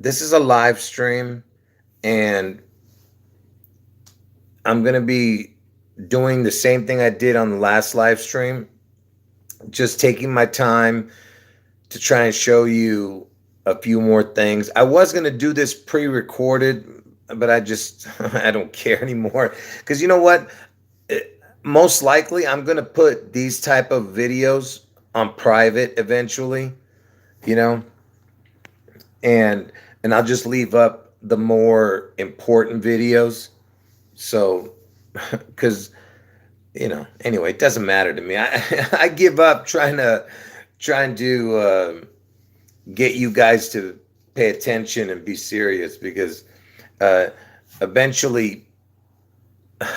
this is a live stream, and I'm going to be doing the same thing I did on the last live stream, just taking my time to try and show you a few more things. I was going to do this pre-recorded, but I just I don't care anymore, because you know what? Most likely I'm going to put these type of videos on private eventually, you know, and I'll just leave up the more important videos. So, because anyway, it doesn't matter to me. I give up trying to get you guys to pay attention and be serious, because uh, eventually,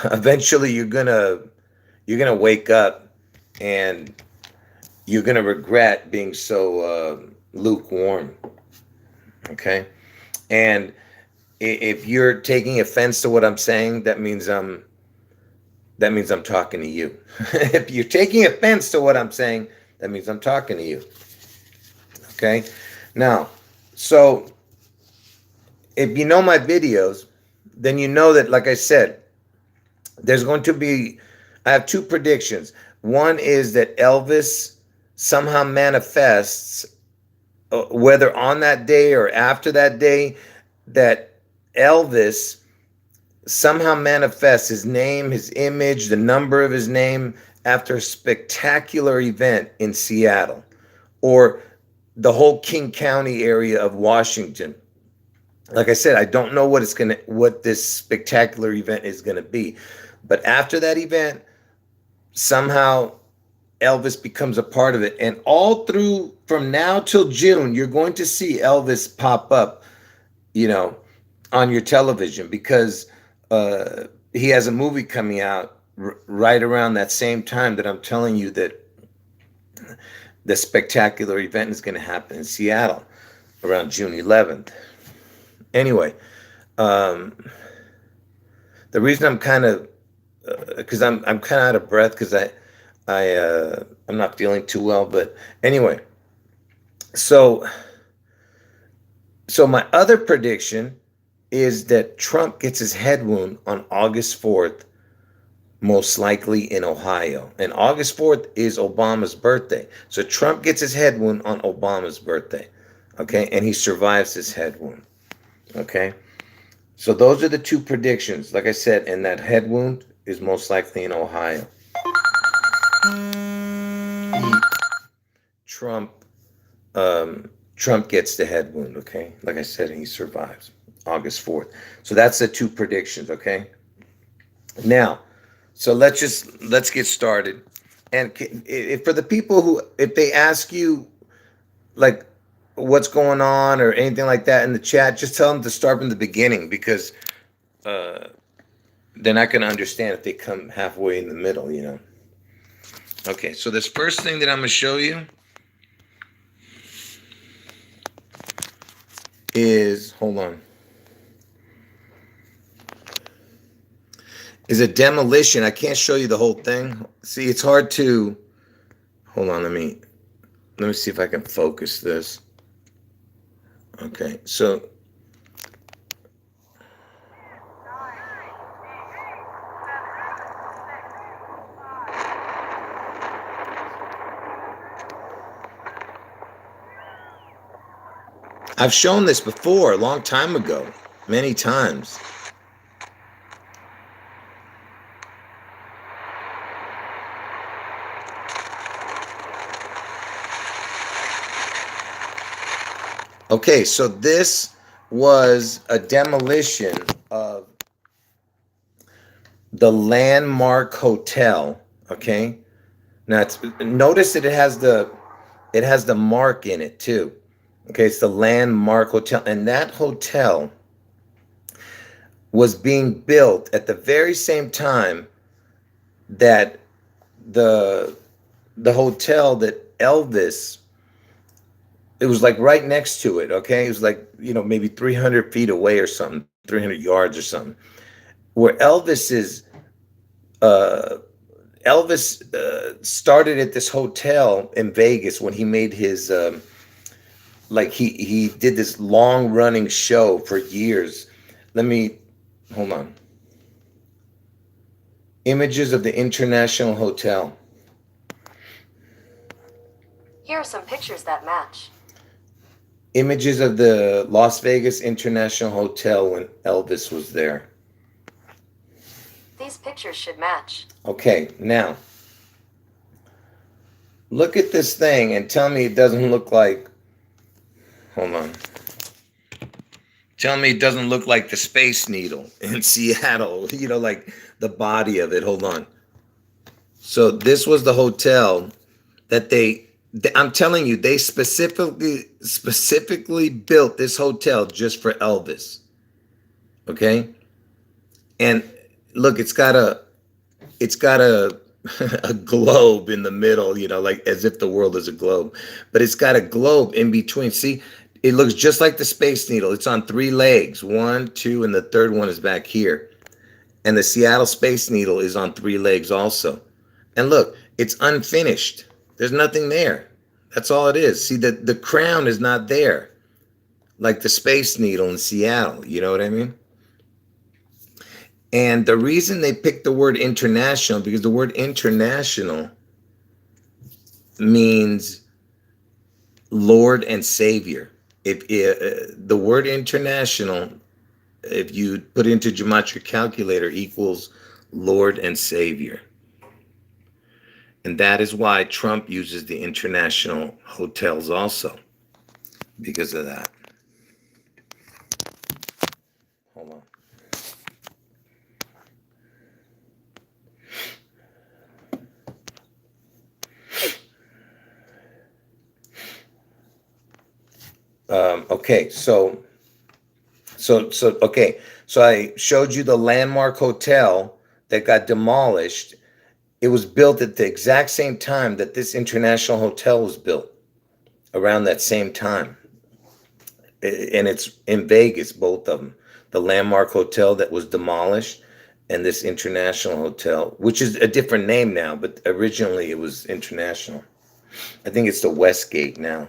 eventually you're gonna wake up, and you're gonna regret being so lukewarm. Okay, and if you're taking offense to what I'm saying, that means I'm talking to you. If you're taking offense to what I'm saying, that means I'm talking to you. Okay, now, so if you know my videos, then you know that, like I said, there's going to be, I have two predictions. One is that Elvis somehow manifests, whether on that day or after that day, that Elvis somehow manifests his name, his image, the number of his name after a spectacular event in Seattle, or the whole King County area of Washington. Like I said, I don't know what this spectacular event is gonna be, but after that event, somehow Elvis becomes a part of it, and all through from now till June, you're going to see Elvis pop up, you know, on your television, because he has a movie coming out right around that same time that I'm telling you that the spectacular event is going to happen in Seattle around June 11th. Anyway, um, the reason I'm kind of because I'm kind of out of breath, because I'm not feeling too well. But anyway, so my other prediction is that Trump gets his head wound on August 4th, most likely in Ohio. And August 4th is Obama's birthday. So Trump gets his head wound on Obama's birthday. Okay. And he survives his head wound. Okay. So those are the two predictions. Like I said, and that head wound is most likely in Ohio. Trump Trump gets the head wound, okay? Like I said, and he survives August 4th. So that's the two predictions, okay? Now, so let's get started. And for the people who, if they ask you like what's going on or anything like that in the chat, just tell them to start from the beginning, because uh, they're not going to understand if they come halfway in the middle, you know. Okay, so this first thing that I'm going to show you is, hold on, is a demolition. I can't show you the whole thing. See, it's hard to, hold on, let me see if I can focus this. Okay, so I've shown this before a long time ago, many times. Okay, so this was a demolition of the Landmark Hotel. Okay, now notice that it has the mark in it too. Okay, it's the Landmark Hotel, and that hotel was being built at the very same time that the hotel that Elvis, it was like right next to it. Okay, it was like, maybe 300 feet away or something, 300 yards or something, where uh Elvis started at this hotel in Vegas when he made his like he did this long running show for years. Let me hold on. Images of the International Hotel. Here are some pictures that match. Images of the Las Vegas International Hotel when Elvis was there. These pictures should match. Okay, now look at this thing and tell me it doesn't look like, hold on. Tell me it doesn't look like the Space Needle in Seattle, you know, like the body of it. Hold on. So this was the hotel that I'm telling you, they specifically built this hotel just for Elvis. Okay? And look, it's got a a globe in the middle, you know, like as if the world is a globe. But it's got a globe in between. See, it looks just like the Space Needle. It's on 3 legs. 1, 2, and the third one is back here. And the Seattle Space Needle is on 3 legs also. And look, it's unfinished. There's nothing there. That's all it is. See, the crown is not there. Like the Space Needle in Seattle. You know what I mean? And the reason they picked the word international, because the word international means Lord and Savior. If the word international, if you put into gematria calculator, equals Lord and Savior. And that is why Trump uses the international hotels also, because of that. Hold on. Okay, so I showed you the landmark hotel that got demolished. It was built at the exact same time that this international hotel was built, around that same time. And it's in Vegas, both of them. The landmark hotel that was demolished and this international hotel, which is a different name now, but originally it was international. I think it's the Westgate now.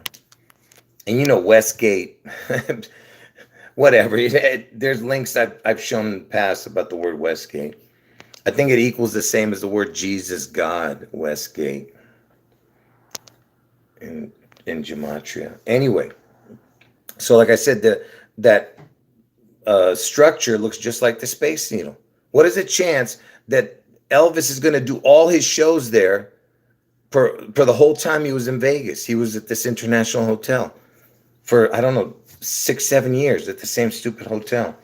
And you know, Westgate, whatever. There's links I've shown in the past about the word Westgate. I think it equals the same as the word Jesus, God, Westgate, in gematria. Anyway, so like I said, that structure looks just like the Space Needle. What is the chance that Elvis is going to do all his shows there for the whole time he was in Vegas? He was at this international hotel for, I don't know, 6-7 years at the same stupid hotel.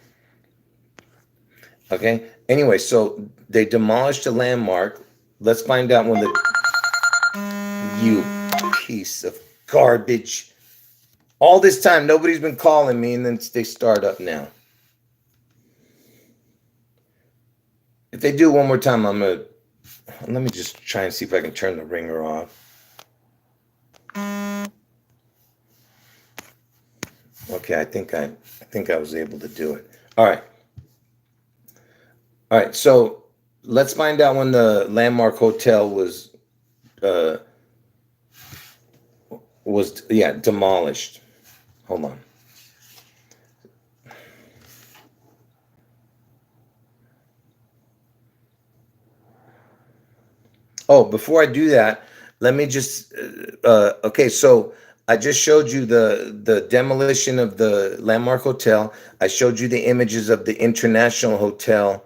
Okay. Anyway, so they demolished the landmark. Let's find out when you piece of garbage. All this time, nobody's been calling me, and then they start up now. If they do one more time, let me just try and see if I can turn the ringer off. Okay, I think I was able to do it. All right, so let's find out when the landmark hotel was demolished. Hold on. Oh, before I do that, let me just okay, so I just showed you the demolition of the landmark hotel. I showed you the images of the international hotel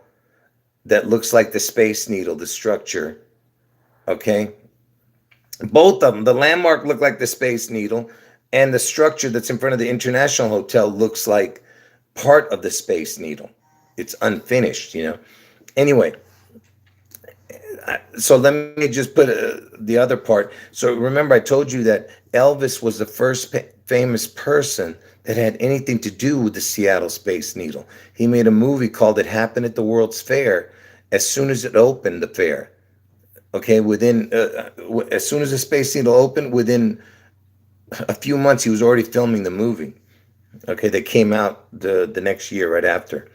that looks like the Space Needle, the structure. Okay. Both of them, the landmark looked like the Space Needle, and the structure that's in front of the international hotel looks like part of the Space Needle. It's unfinished, you know. Anyway, so let me just put the other part. So remember, I told you that Elvis was the first famous person that had anything to do with the Seattle Space Needle. He made a movie called It Happened at the World's Fair as soon as it opened, the fair. Okay, as soon as the Space Needle opened, within a few months, he was already filming the movie. Okay, that came out the next year right after.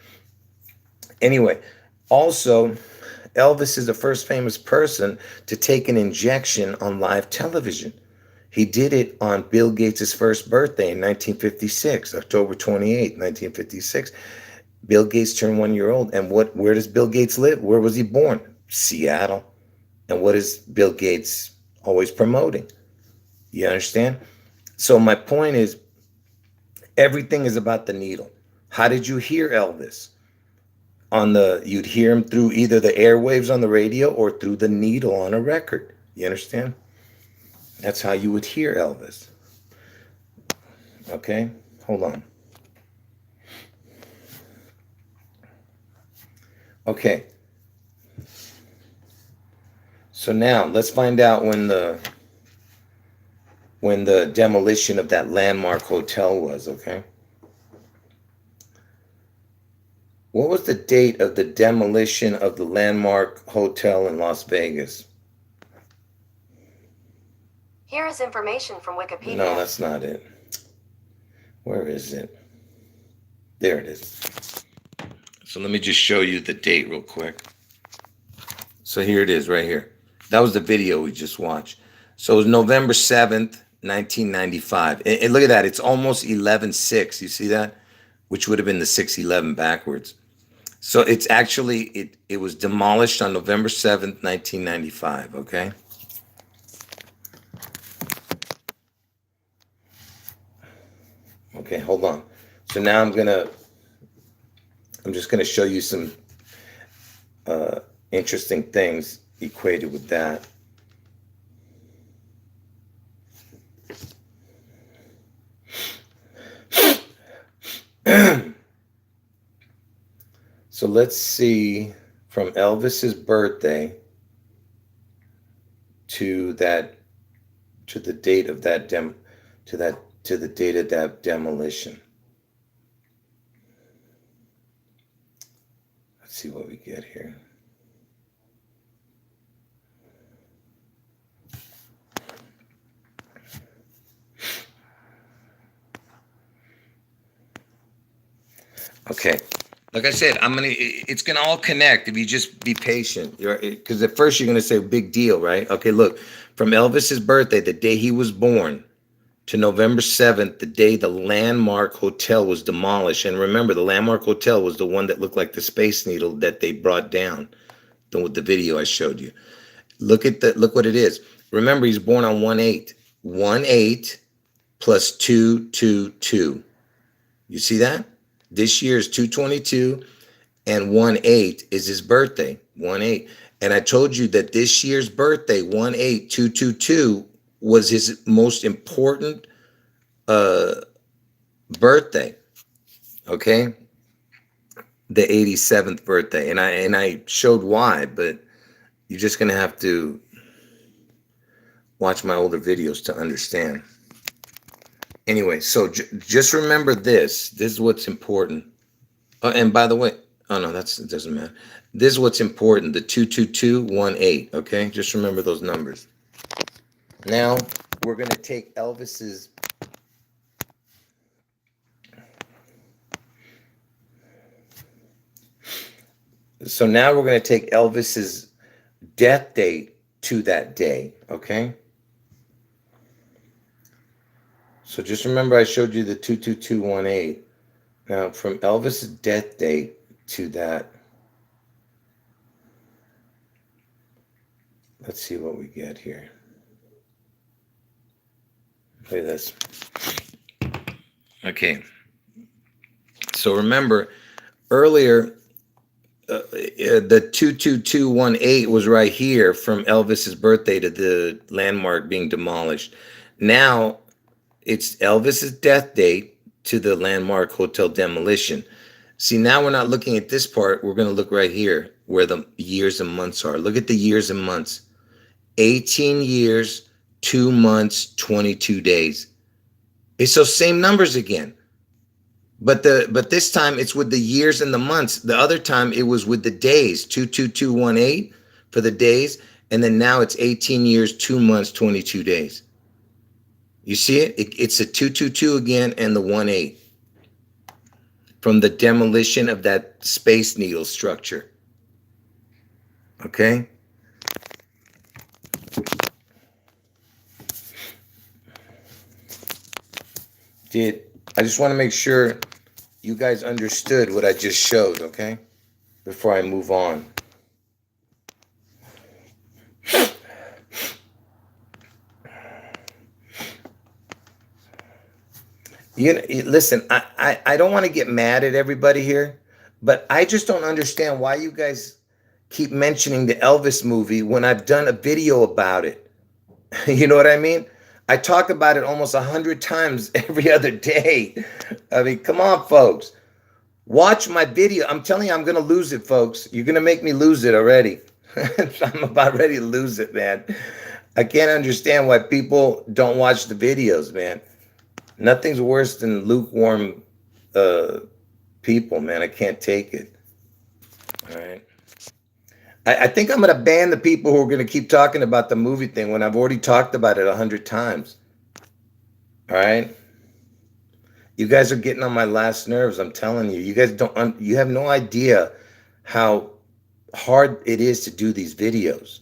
Anyway, also, Elvis is the first famous person to take an injection on live television. He did it on Bill Gates' first birthday in 1956, October 28, 1956. Bill Gates turned 1 year old. And where does Bill Gates live? Where was he born? Seattle. And what is Bill Gates always promoting? You understand? So my point is, everything is about the needle. How did you hear Elvis? You'd hear him through either the airwaves on the radio or through the needle on a record. You understand? That's how you would hear Elvis. Okay? Hold on. Okay. So now let's find out when the demolition of that landmark hotel was, okay? What was the date of the demolition of the landmark hotel in Las Vegas? Here is information from Wikipedia. No, that's not it. Where is it? There it is. So let me just show you the date real quick. So here it is right here. That was the video we just watched. So it was November 7th, 1995. And look at that. It's almost 11/6. You see that? Which would have been the 6/11 backwards. So it's actually, it was demolished on November 7th, 1995. Okay. Okay, hold on. So now I'm just gonna show you some interesting things equated with that. So let's see, from Elvis's birthday to the date of that demolition. Let's see what we get here. Okay. Like I said, it's gonna all connect if you just be patient. Because at first you're gonna say big deal, right? Okay, look, from Elvis's birthday, the day he was born, to November 7th, the day the Landmark Hotel was demolished. And remember, the Landmark Hotel was the one that looked like the Space Needle that they brought down. With the video I showed you. Look what it is. Remember, he's born on 1/8. 1/8 plus 222. You see that? This year is 222, and 1/8 is his birthday. 1/8. And I told you that this year's birthday, 1/8, 222, was his most important birthday. Okay? The 87th birthday. And I showed why, but you're just gonna have to watch my older videos to understand. Anyway, so just remember this. This is what's important. And by the way, oh no, it doesn't matter. This is what's important. The 22218. Okay, just remember those numbers. Now we're gonna take Elvis's. So now we're gonna take Elvis's death date to that day. Okay. So just remember I showed you the 22218. Now from Elvis's death date to that, let's see what we get here. Look at this. Okay. So remember earlier, the 22218 was right here from Elvis's birthday to the landmark being demolished. Now it's Elvis's death date to the landmark hotel demolition. See, now we're not looking at this part. We're going to look right here where the years and months are. Look at the years and months. 18 years, 2 months, 22 days. It's those same numbers again. But this time it's with the years and the months. The other time it was with the days, 22218 for the days. And then now it's 18 years, 2 months, 22 days. You see it? It's a 222 again and the 18 from the demolition of that Space Needle structure. Okay? I just want to make sure you guys understood what I just showed, okay? Before I move on. Listen, I don't want to get mad at everybody here, but I just don't understand why you guys keep mentioning the Elvis movie when I've done a video about it. You know what I mean? I talk about it almost 100 times every other day. I mean, come on, folks. Watch my video. I'm telling you, I'm going to lose it, folks. You're going to make me lose it already. I'm about ready to lose it, man. I can't understand why people don't watch the videos, man. Nothing's worse than lukewarm people, man. I can't take it. All right. I think I'm going to ban the people who are going to keep talking about the movie thing when I've already talked about it 100 times. All right. You guys are getting on my last nerves. I'm telling you. You guys you have no idea how hard it is to do these videos.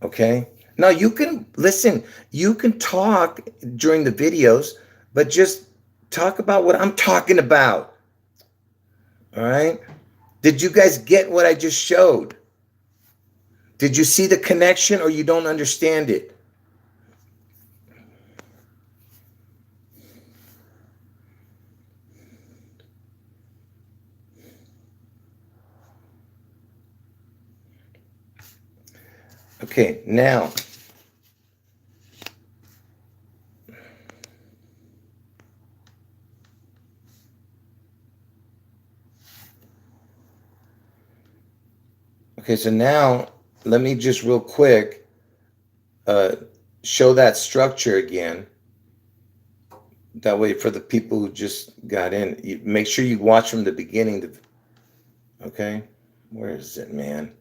Okay. Now you can listen, you can talk during the videos, but just talk about what I'm talking about. All right. Did you guys get what I just showed? Did you see the connection or you don't understand it? Okay, now. Okay, so now let me just real quick show that structure again. That way for the people who just got in, make sure you watch from the beginning. Okay, where is it, man?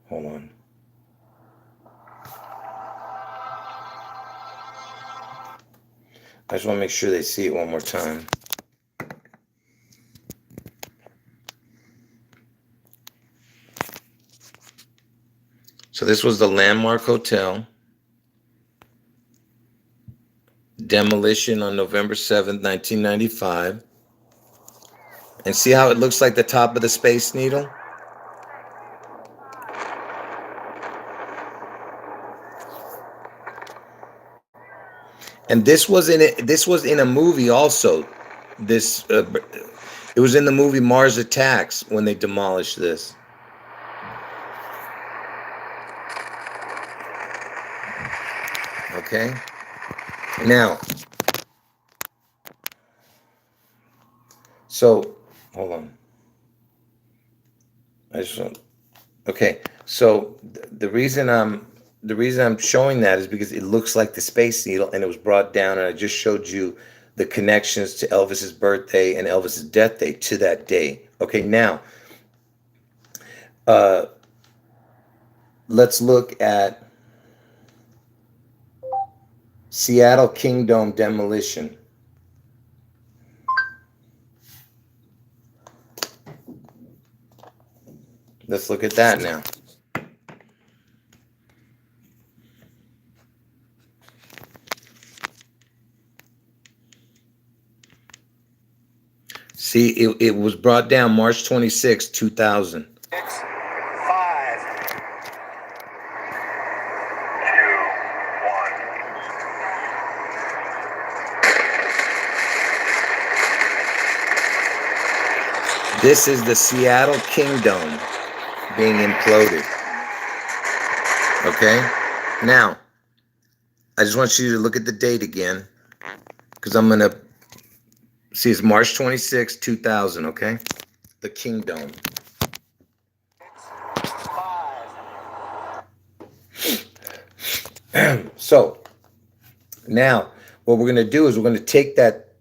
Hold on. I just want to make sure they see it one more time. So this was the Landmark Hotel. Demolition on November 7th, 1995. And see how it looks like the top of the Space Needle? And this was in a movie also. It was in the movie Mars Attacks when they demolished this. Okay. Now, so hold on. Okay. So the reason I'm showing that is because it looks like the Space Needle, and it was brought down, and I just showed you the connections to Elvis's birthday and Elvis's death day to that day. Okay, now let's look at Seattle Kingdome demolition. Let's look at that now. See, it was brought down March 26, 2000. 6, 5, 2, 1. This is the Seattle Kingdome being imploded. Okay? Now, I just want you to look at the date again, because I'm going to see it's March 26, 2000, okay? The Kingdome. 5. So, now, what we're going to do is we're going to take that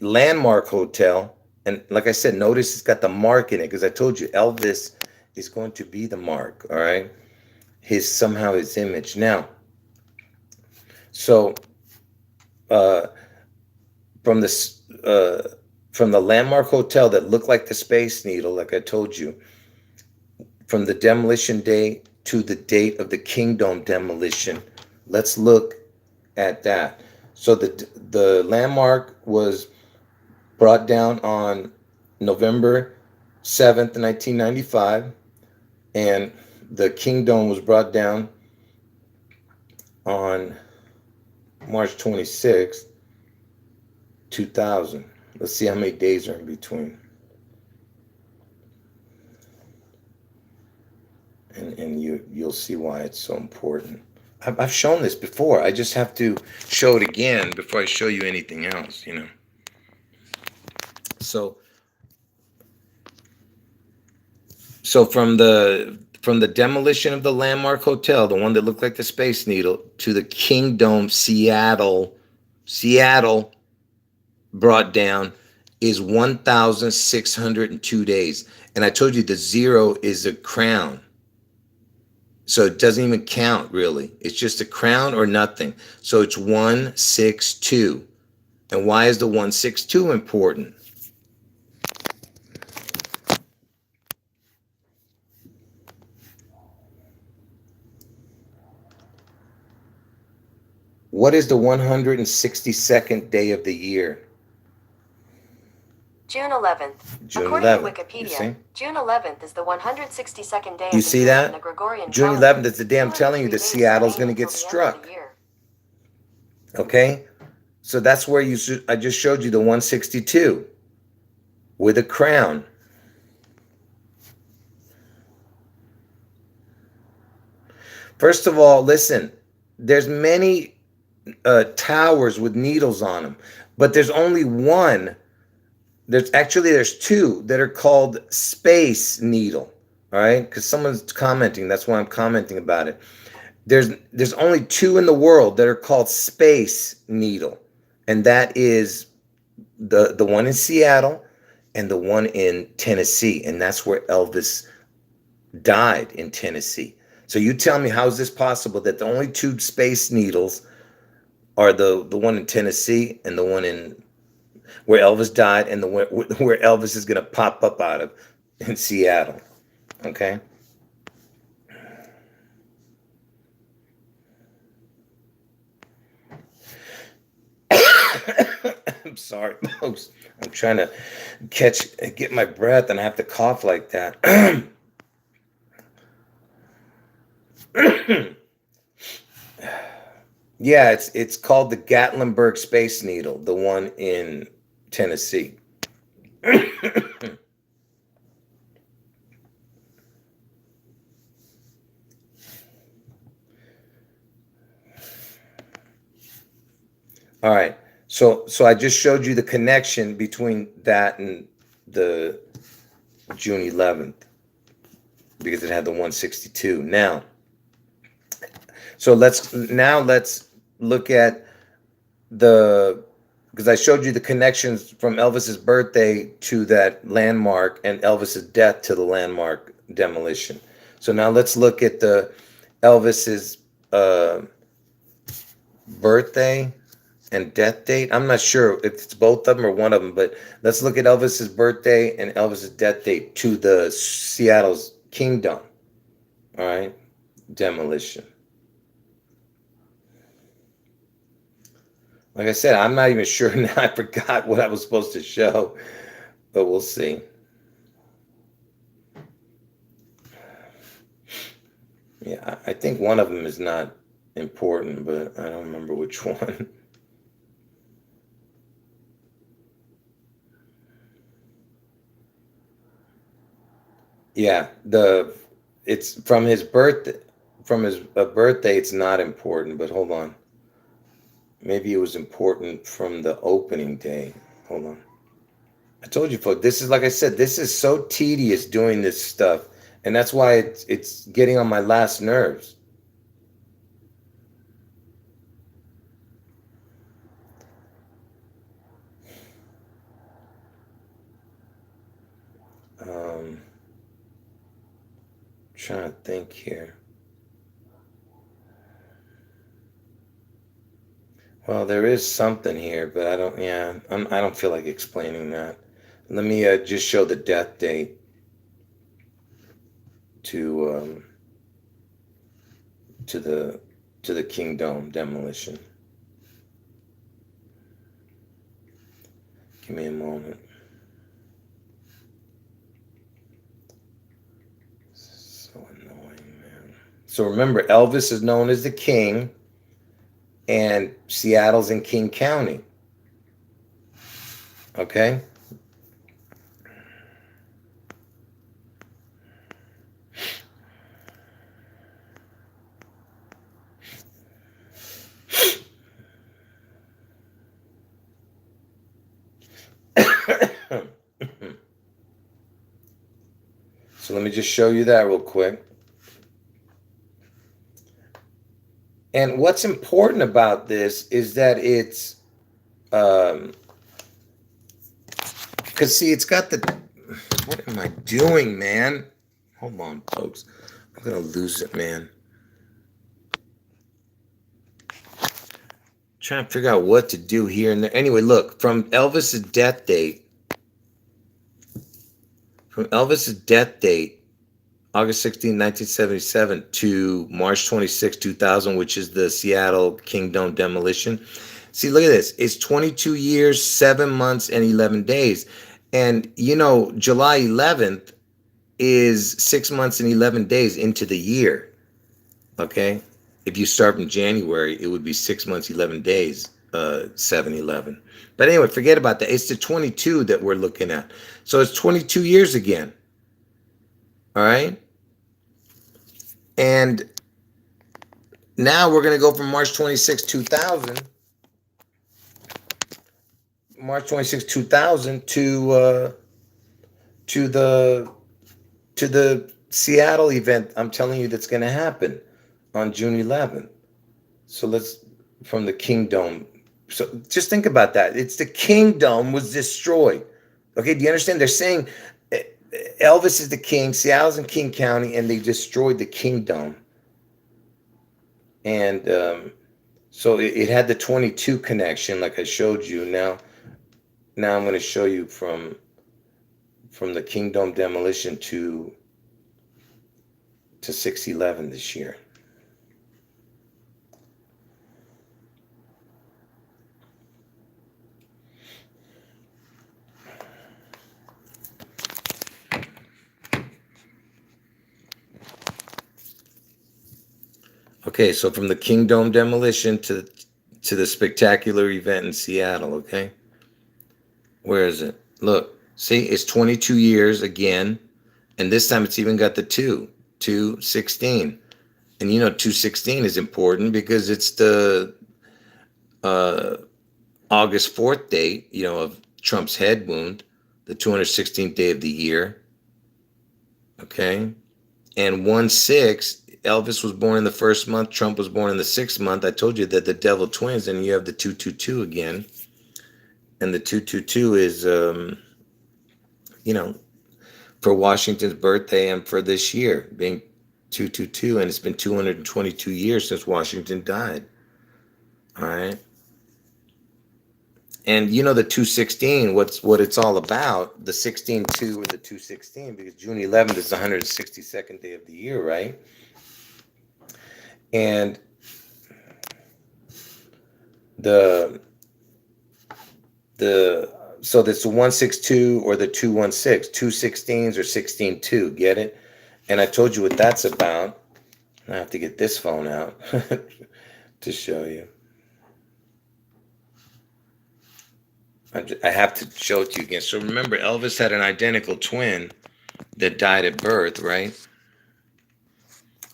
Landmark Hotel, and like I said, notice it's got the mark in it, because I told you Elvis is going to be the mark, all right? Somehow his image. Now, so, from the Landmark Hotel that looked like the Space Needle, like I told you, from the demolition day to the date of the Kingdome demolition. Let's look at that. So the landmark was brought down on November 7th, 1995, and the Kingdome was brought down on March 26th, 2000. Let's see how many days are in between. And you'll see why it's so important. I've shown this before. I just have to show it again before I show you anything else, you know. So from the demolition of the Landmark Hotel, the one that looked like the Space Needle, to the Kingdome Seattle brought down is 1,602 days. And I told you the 0 is a crown. So it doesn't even count, really. It's just a crown or nothing. So it's 162. And why is the 162 important? What is the 162nd day of the year? June 11th. June According 11th. to You see? Wikipedia, June 11th is the 162nd day of You the see year that? in the Gregorian June calendar. 11th is the day I'm telling you that 203 days Seattle's going to remain get until the end of struck. the year. Okay? So that's where I just showed you the 162 with a crown. First of all, listen, there's many towers with needles on them, but there's only one. There's two that are called Space Needle. All right, because someone's commenting. That's why I'm commenting about it. There's only two in the world that are called Space Needle, and that is the one in Seattle and the one in Tennessee, and that's where Elvis died, in Tennessee. So you tell me, how is this possible that the only two Space Needles are the one in Tennessee and the one in where Elvis died, and where Elvis is going to pop up out of in Seattle? Okay. I'm sorry, folks. I'm trying to get my breath, and I have to cough like that. Yeah, it's called the Gatlinburg Space Needle, the one in Tennessee. All right. So I just showed you the connection between that and the June 11th because it had the 162. Now, let's look at because I showed you the connections from Elvis's birthday to that landmark and Elvis's death to the landmark demolition. So now let's look at the Elvis's birthday and death date. I'm not sure if it's both of them or one of them, but let's look at Elvis's birthday and Elvis's death date to the Seattle's Kingdome. All right, demolition. Like I said, I'm not even sure now. I forgot what I was supposed to show, but we'll see. Yeah, I think one of them is not important, but I don't remember which one. Yeah, it's from his birthday. From his birthday, it's not important. But hold on, maybe it was important from the opening day. Hold on. I told you, folks. This is, like I said, this is so tedious doing this stuff, and that's why it's getting on my last nerves. Trying to think here. Well, there is something here, but I don't. Yeah, I don't feel like explaining that. Let me just show the death date to to the Kingdome demolition. Give me a moment. So annoying, man. So remember, Elvis is known as the king, and Seattle's in King County. Okay? So let me just show you that real quick. And what's important about this is that it's, because see, it's got the, what am I doing, man? Hold on, folks. I'm going to lose it, man. Trying to figure out what to do here and there. Anyway, look, from Elvis's death date, August 16, 1977 to March 26, 2000, which is the Seattle Kingdome demolition. See, look at this. It's 22 years, 7 months, and 11 days. And, you know, July 11th is 6 months and 11 days into the year. Okay? If you start in January, it would be 6 months, 11 days, 7/11. But anyway, forget about that. It's the 22 that we're looking at. So it's 22 years again. All right? And now we're going to go from March 26, 2000, to the Seattle event I'm telling you that's going to happen on June 11th. So let's, from the Kingdome. So just think about that. It's the Kingdome was destroyed. Okay, do you understand? They're saying Elvis is the king, Seattle's in King County, and they destroyed the Kingdome. And so it had the 22 connection, like I showed you. Now I'm going to show you from the Kingdome demolition to 6/11 this year. Okay, so from the Kingdome demolition to the spectacular event in Seattle, okay? Where is it? Look, see, it's 22 years again, and this time it's even got the 2/16. And you know 2/16 is important because it's the August 4th date, you know, of Trump's head wound, the 216th day of the year, okay? And 1/6, Elvis was born in the first month. Trump was born in the 6th month. I told you that the devil twins, and you have the 222 again. And the 222 is, you know, for Washington's birthday and for this year being 222. And it's been 222 years since Washington died. All right. And you know the 216, what it's all about, the 16-2 or the 216, because June 11th is the 162nd day of the year, right? And so that's the 162 or the 216, 216s or 16-2, get it? And I told you what that's about. I have to get this phone out to show you. I have to show it to you again. So remember, Elvis had an identical twin that died at birth, right?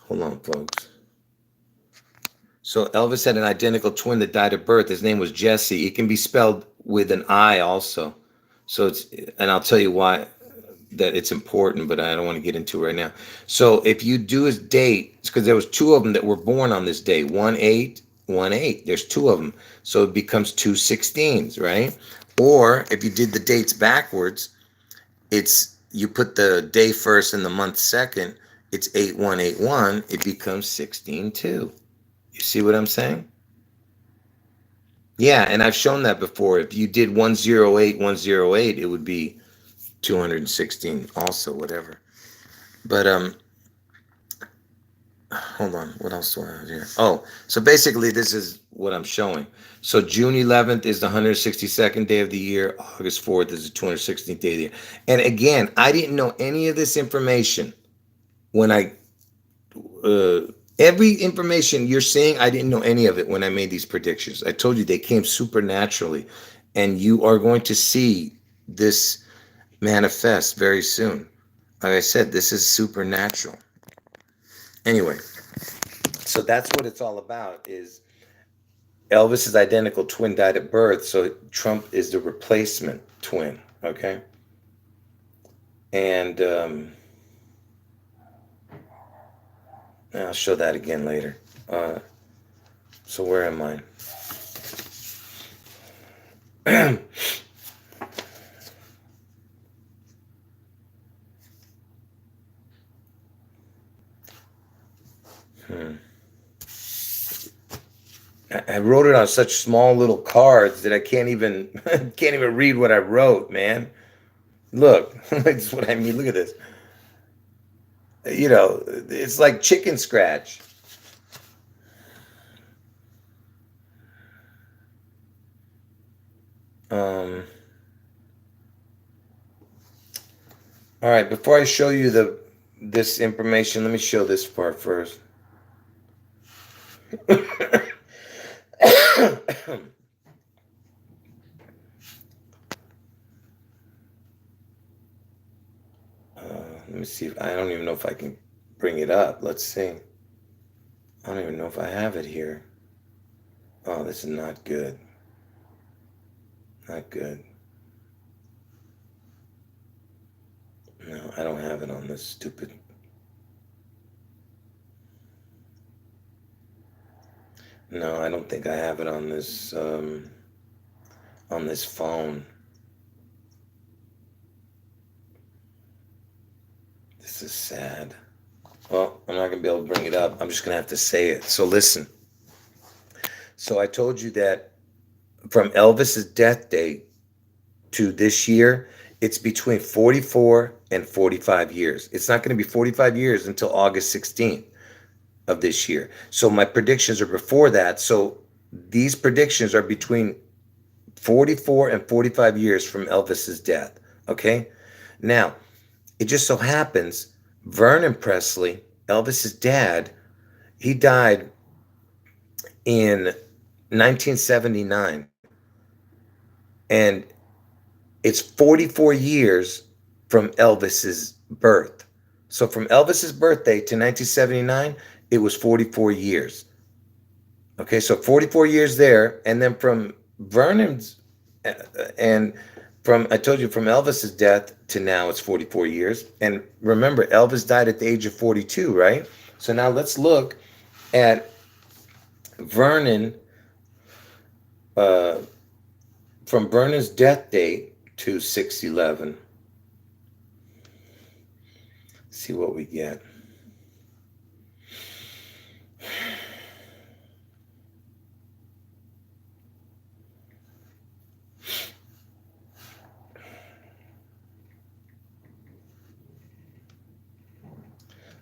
Hold on, folks. So Elvis had an identical twin that died at birth. His name was Jesse. It can be spelled with an I also. So it's, and I'll tell you why that it's important, but I don't want to get into it right now. So if you do his date, because there was 2 of them that were born on this day, 1/8. There's 2 of them. So it becomes 2/16s, right? Or if you did the dates backwards, it's, you put the day first and the month second, it's 8/1/81. It becomes 16/2. You see what I'm saying? Yeah, and I've shown that before. If you did 1/08/1/08, it would be 216 also, whatever. But hold on. What else do I have here? Oh, so basically this is what I'm showing. So June 11th is the 162nd day of the year. August 4th is the 216th day of the year. And again, I didn't know any of this information when every information you're seeing, I didn't know any of it when I made these predictions. I told you they came supernaturally, and you are going to see this manifest very soon. Like I said, this is supernatural. Anyway, so that's what it's all about. Is Elvis's identical twin died at birth, so Trump is the replacement twin. Okay, and I'll show that again later. So where am I? I wrote it on such small little cards that I can't even read what I wrote, man. Look, that's what I mean. Look at this. You know, it's like chicken scratch. All right, before I show you this information, let me show this part first. Let me see if I don't even know if I can bring it up. Let's see. I don't even know if I have it here. Oh, this is not good. Not good. No, I don't have it on this stupid. No, I don't think I have it on this phone. This is sad. Well, I'm not gonna be able to bring it up. I'm just gonna have to say it. So listen. So I told you that from Elvis's death date to this year, it's between 44 and 45 years. It's not going to be 45 years until August 16th of this year. So my predictions are before that. So these predictions are between 44 and 45 years from Elvis's death. Okay? Now, it just so happens Vernon Presley, Elvis's dad, he died in 1979. And it's 44 years from Elvis's birth. So from Elvis's birthday to 1979, it was 44 years. Okay, so 44 years there. And then from Vernon's, and I told you from Elvis's death to now, it's 44 years. And remember, Elvis died at the age of 42, right? So now let's look at Vernon, from Vernon's death date to 6/11. See what we get.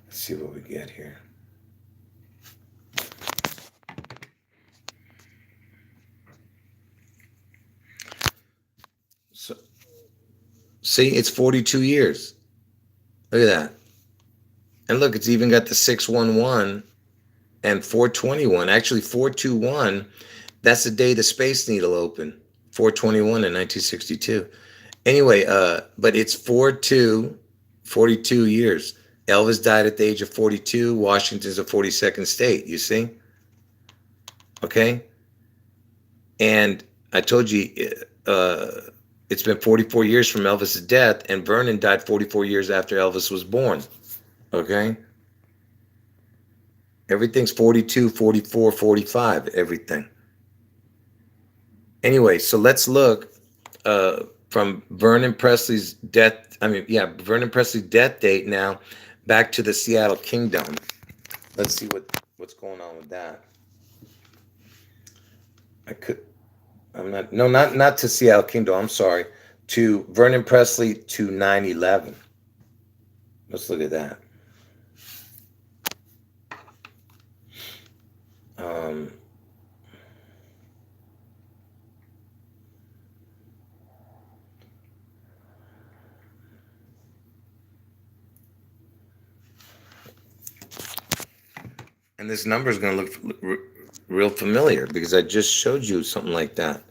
Let's see what we get here. So, see, it's 42 years. Look at that. And look, it's even got the 611 and 421. Actually, 421, that's the day the Space Needle opened. 421 in 1962. Anyway, but it's 42 years. Elvis died at the age of 42. Washington's the 42nd state, you see? Okay? And I told you, it's been 44 years from Elvis's death, and Vernon died 44 years after Elvis was born. Okay? Everything's 42, 44, 45, everything. Anyway, so let's look from Vernon Presley's death. Vernon Presley's death date now back to the Seattle Kingdome. Let's see what's going on with that. Not to Seattle Kingdome, I'm sorry. To Vernon Presley to 9/11. Let's look at that. And this number is going to look real familiar because I just showed you something like that.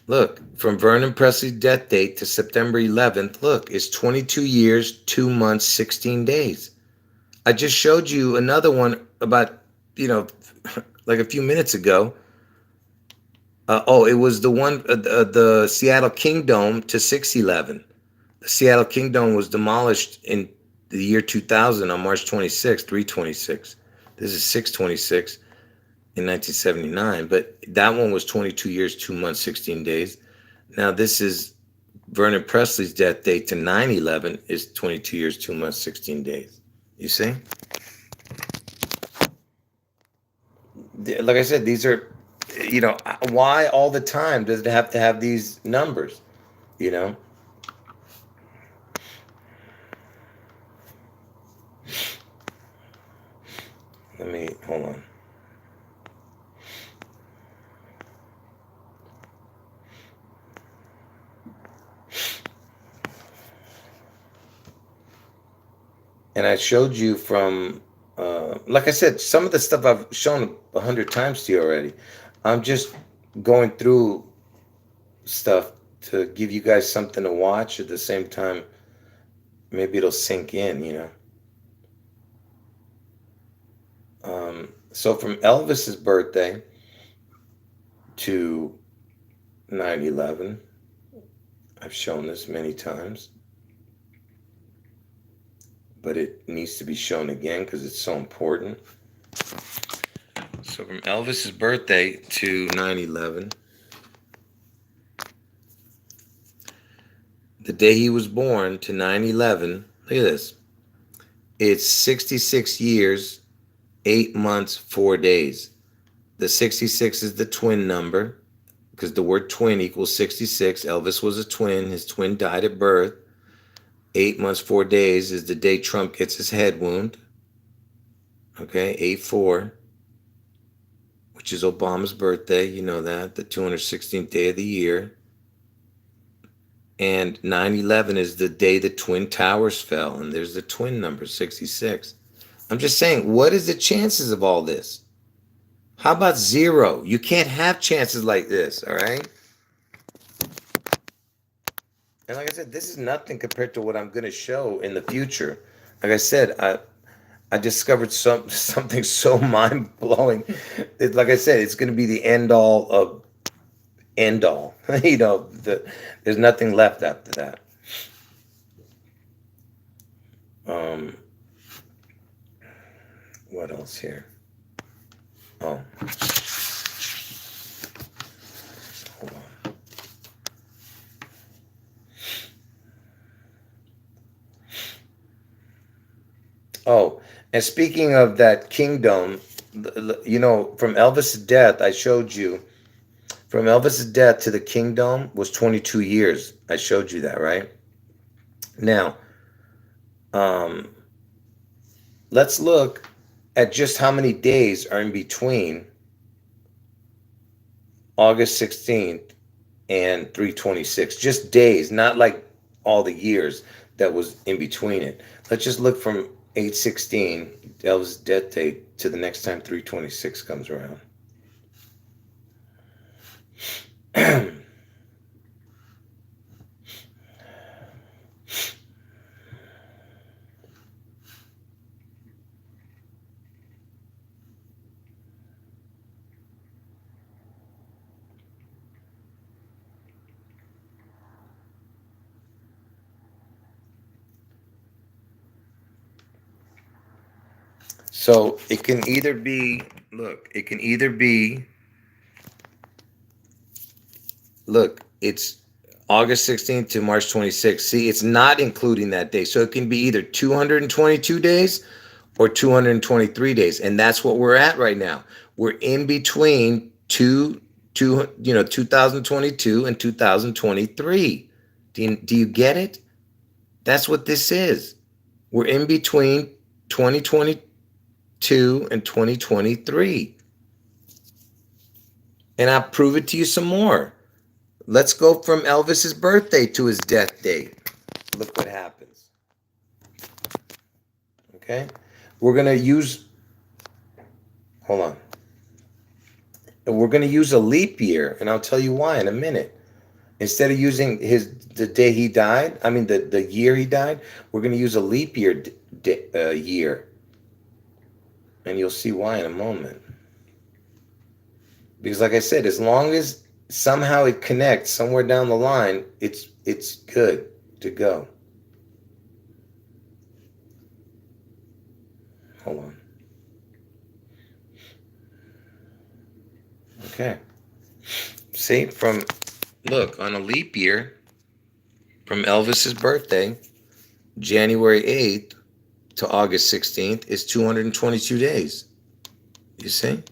Look, from Vernon Presley's death date to September 11th, look, it's 22 years, 2 months, 16 days. I just showed you another one about, like a few minutes ago. It was the one, the Seattle Kingdome to 6/11. The Seattle Kingdome was demolished in the year 2000 on March 26, 3/26. This is 6/26 in 1979, but that one was 22 years, 2 months, 16 days. Now this is Vernon Presley's death date to 9/11 is 22 years, 2 months, 16 days. You see? Like I said, these are, why all the time does it have to have these numbers, Let me, hold on. And I showed you from, like I said, some of the stuff I've shown 100 times to you already. I'm just going through stuff to give you guys something to watch at the same time. Maybe it'll sink in, So from Elvis's birthday to 9/11, I've shown this many times, but it needs to be shown again because it's so important. So from Elvis's birthday to 9/11, the day he was born to 9/11, look at this. It's 66 years, 8 months, 4 days. The 66 is the twin number because the word twin equals 66. Elvis was a twin. His twin died at birth. 8 months, 4 days is the day Trump gets his head wound. Okay, 8/4, which is Obama's birthday. You know that, the 216th day of the year. And 9/11 is the day the Twin Towers fell. And there's the twin number, 66. I'm just saying, what is the chances of all this? How about 0? You can't have chances like this, all right? And like I said, this is nothing compared to what I'm going to show in the future. Like I said, I discovered something so mind-blowing. Like I said, it's going to be the end-all of end-all. There's nothing left after that. What else here? Oh. Hold on. Oh, and speaking of that Kingdome, from Elvis's death, I showed you, from Elvis's death to the Kingdome was 22 years. I showed you that, right? Now, let's look at just how many days are in between August 16th and 3/26. Just days, not like all the years that was in between it. Let's just look from 8/16, Elvis' death date, to the next time 3/26 comes around. So it can either be, look, it's August 16th to March 26th. See, it's not including that day. So it can be either 222 days or 223 days. And that's what we're at right now. We're in between 2022 and 2023. Do you get it? That's what this is. We're in between 2022 and 2023. And I'll prove it to you some more. Let's go from Elvis's birthday to his death date. Look what happens. Okay? We're going to use, hold on. And we're going to use a leap year, and I'll tell you why in a minute. Instead of using the day he died, I mean the year he died, we're going to use a leap year year. And you'll see why in a moment. Because like I said, as long as somehow it connects somewhere down the line, it's good to go. Hold on. Okay. See, look, on a leap year, from Elvis's birthday, January 8th to August 16th is 222 days. You see?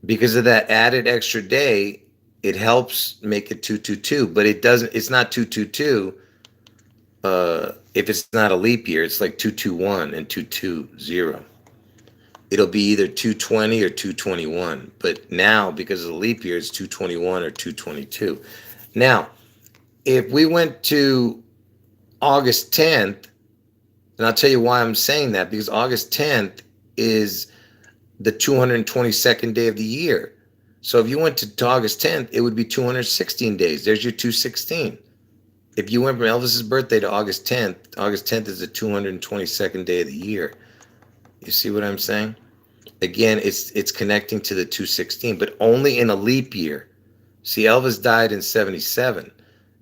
Because of that added extra day, it helps make it 222, but it's not 222 if it's not a leap year. It's like 221 and 220. It'll be either 220 or 221. But now, because of the leap year, it's 221 or 222. Now, if we went to August 10th, and I'll tell you why I'm saying that, because August 10th is the 222nd day of the year. So if you went to August 10th, it would be 216 days. There's your 216. If you went from Elvis's birthday to August 10th is the 222nd day of the year. You see what I'm saying? Again, it's connecting to the 216, but only in a leap year. See, Elvis died in 77.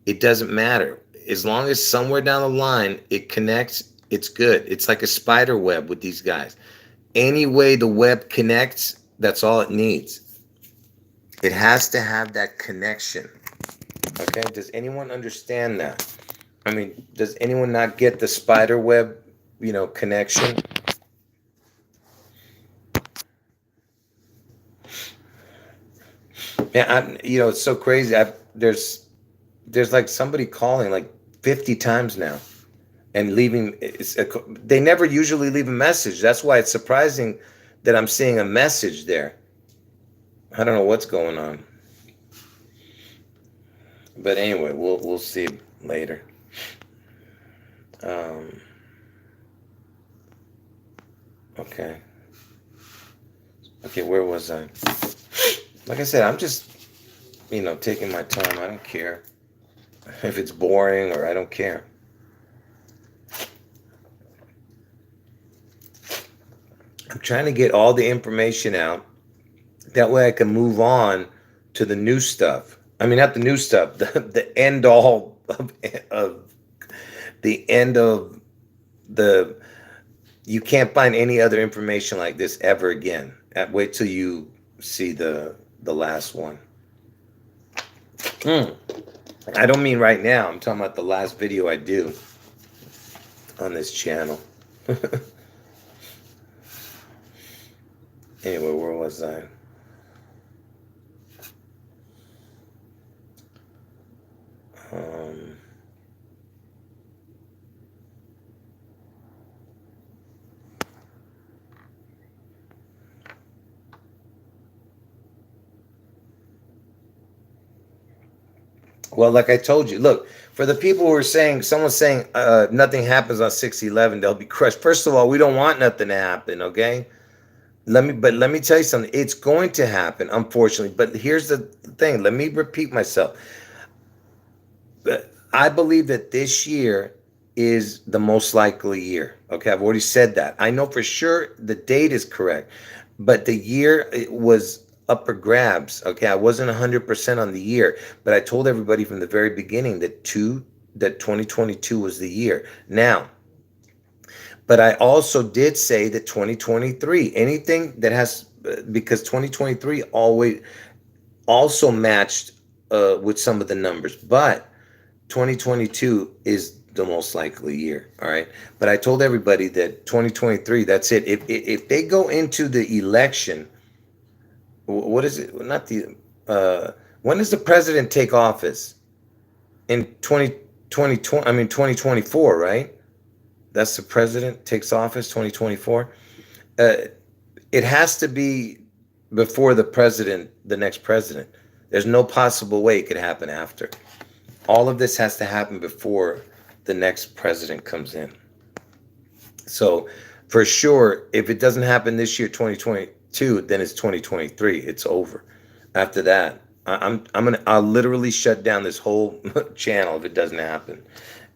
It doesn't matter. As long as somewhere down the line it connects, it's good. It's like a spider web with these guys. Any way the web connects, that's all it needs. It has to have that connection. Okay? Does anyone understand that? I mean, does anyone not get the spider web, connection? Yeah, it's so crazy. There's like somebody calling like 50 times now and leaving. They never usually leave a message. That's why it's surprising that I'm seeing a message there. I don't know what's going on. But anyway, we'll see later. Okay. Okay, where was I? Like I said, I'm just, taking my time. I don't care if it's boring or I don't care. I'm trying to get all the information out. That way I can move on to the new stuff. I mean, not the new stuff, the end all of the end of the, you can't find any other information like this ever again. Wait till you see the last one. I don't mean right now. I'm talking about the last video I do on this channel. Anyway, where was I? Well, like I told you, look, for the people who are saying, someone's saying nothing happens on 6/11, they'll be crushed. First of all, we don't want nothing to happen, okay? Let me tell you something. It's going to happen, unfortunately. But here's the thing. Let me repeat myself. I believe that this year is the most likely year. Okay, I've already said that. I know for sure the date is correct, but the year was up for grabs. Okay, I wasn't 100% on the year, but I told everybody from the very beginning that 2022 was the year. Now, but I also did say that 2023, anything that has, because 2023 always also matched with some of the numbers, but 2022 is the most likely year. All right. But I told everybody that 2023, that's it. If they go into the election, what is it? Not the, when does the president take office? In 2024, right? That's the president takes office 2024. It has to be before the next president. There's no possible way it could happen after. All of this has to happen before the next president comes in. So for sure, if it doesn't happen this year, 2022, then it's 2023. It's over. After that, I'll literally shut down this whole channel if it doesn't happen.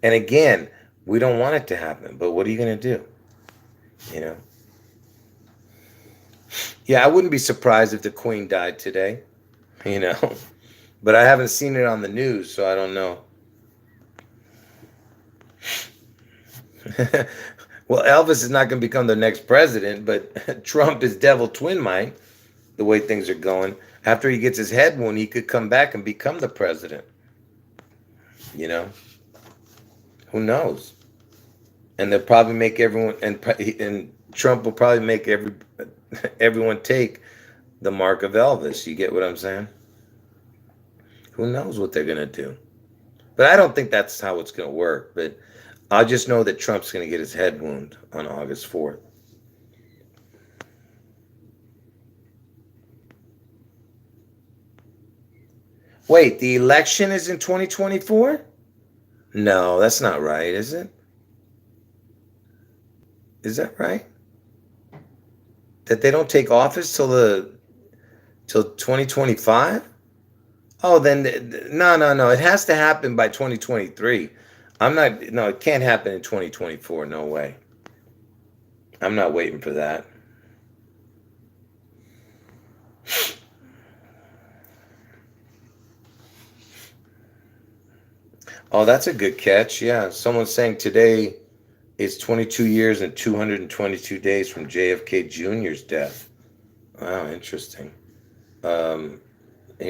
And again, we don't want it to happen, but what are you going to do? You know? Yeah, I wouldn't be surprised if the Queen died today, you know, but I haven't seen it on the news, so I don't know. Well, Elvis is not going to become the next president, but Trump is devil twin might, the way things are going. After he gets his head wound, he could come back and become the president. You know? Who knows? And they'll probably make everyone, and Trump will probably make everyone take the mark of Elvis. You get what I'm saying? Who knows what they're going to do? But I don't think that's how it's going to work. But I just know that Trump's going to get his head wound on August 4th. Wait, the election is in 2024? No, that's not right, is it? Is that right? That they don't take office till 2025? Oh, then no. It has to happen by 2023. No, it can't happen in 2024. No way. I'm not waiting for that. Oh, that's a good catch. Yeah, someone's saying today is 22 years and 222 days from JFK Jr.'s death. Wow, interesting. Here,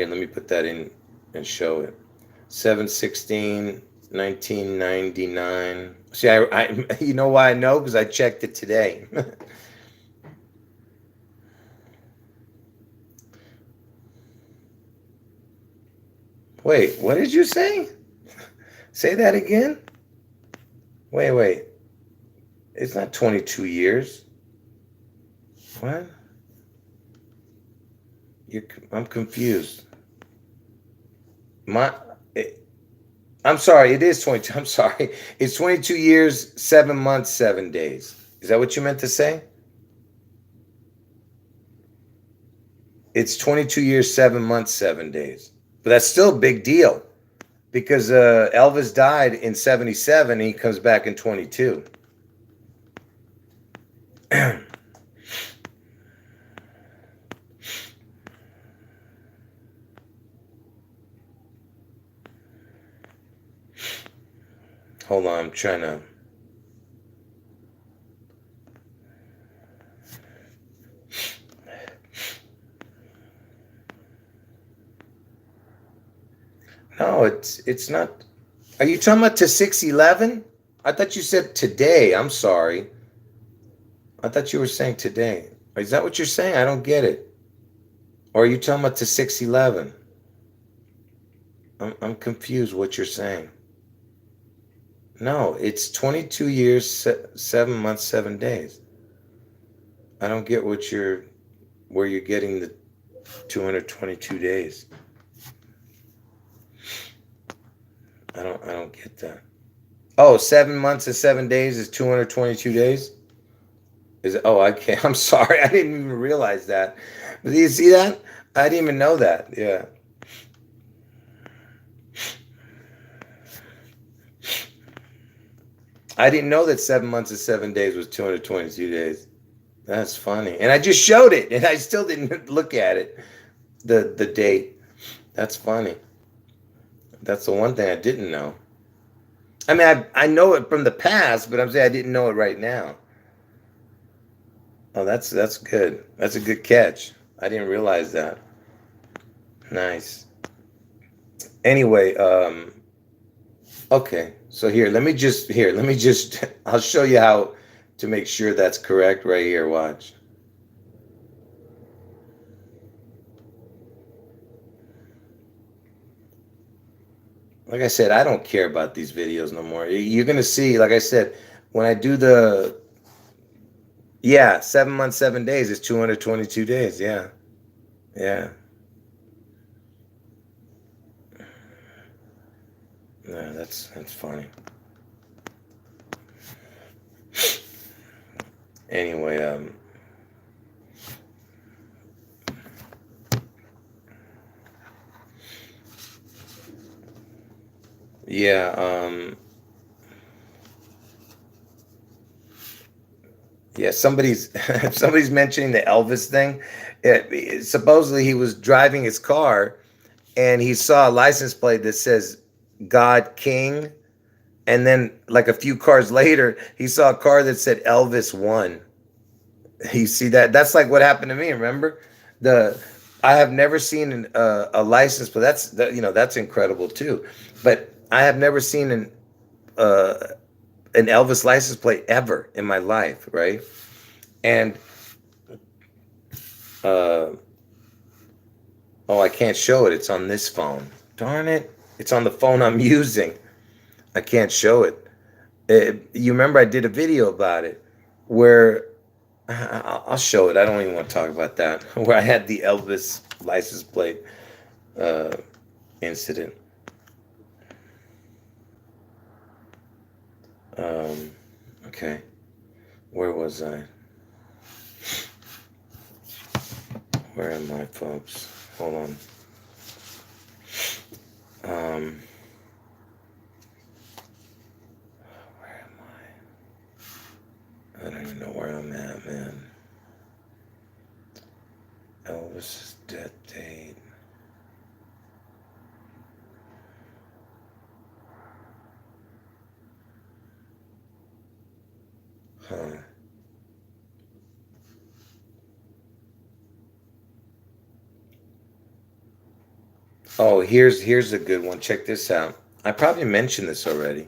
let me put that in and show it. 7/16/1999. See, I you know why I know? Because I checked it today. Wait, what did you say? Say that again? Wait. It's not 22 years. What? I'm confused. I'm sorry, it is 22. I'm sorry. It's 22 years, 7 months, 7 days. Is that what you meant to say? It's 22 years, 7 months, 7 days. But that's still a big deal because Elvis died in 77 and he comes back in 22. Hold on, I'm trying to. No, it's not. Are you talking about to 6/11? I thought you said today. I'm sorry. I thought you were saying today. Is that what you're saying? I don't get it. Or are you talking about to 6/11? I'm confused what you're saying. No, it's 22 years, 7 months, 7 days. I don't get where you're getting the 222 days. I don't get that. Oh, 7 months and 7 days is 222 days? Is it? Oh, I can't. I'm sorry. I didn't even realize that. Do you see that? I didn't even know that. Yeah. I didn't know that 7 months and 7 days was 222 days. That's funny. And I just showed it, and I still didn't look at it, the date. That's funny. That's the one thing I didn't know. I mean, I know it from the past, but I'm saying I didn't know it right now. Oh, that's good. That's a good catch. I didn't realize that. Nice. Anyway, okay. So let me just, I'll show you how to make sure that's correct right here. Watch. Like I said, I don't care about these videos no more. You're going to see, like I said, when I do the, yeah, 7 months, 7 days is 222 days. Yeah. Yeah. Yeah, that's funny. Anyway, yeah, yeah, somebody's mentioning the Elvis thing. Supposedly he was driving his car and he saw a license plate that says God King, and then like a few cars later he saw a car that said Elvis won. You see that? That's like what happened to me. Remember, the I have never seen a license plate. That's incredible too. But I have never seen uh, an Elvis license plate ever in my life, right? And uh, oh, I can't show it. It's on this phone. Darn it! It's on the phone I'm using. I can't show it. You remember I did a video about it where I'll show it. I don't even want to talk about that. Where I had the Elvis license plate uh, incident. Okay, where was I? Where am I, folks? Hold on. Where am I? I don't even know where I'm at, man. Elvis's death date. Huh. Oh, here's a good one. Check this out. I probably mentioned this already.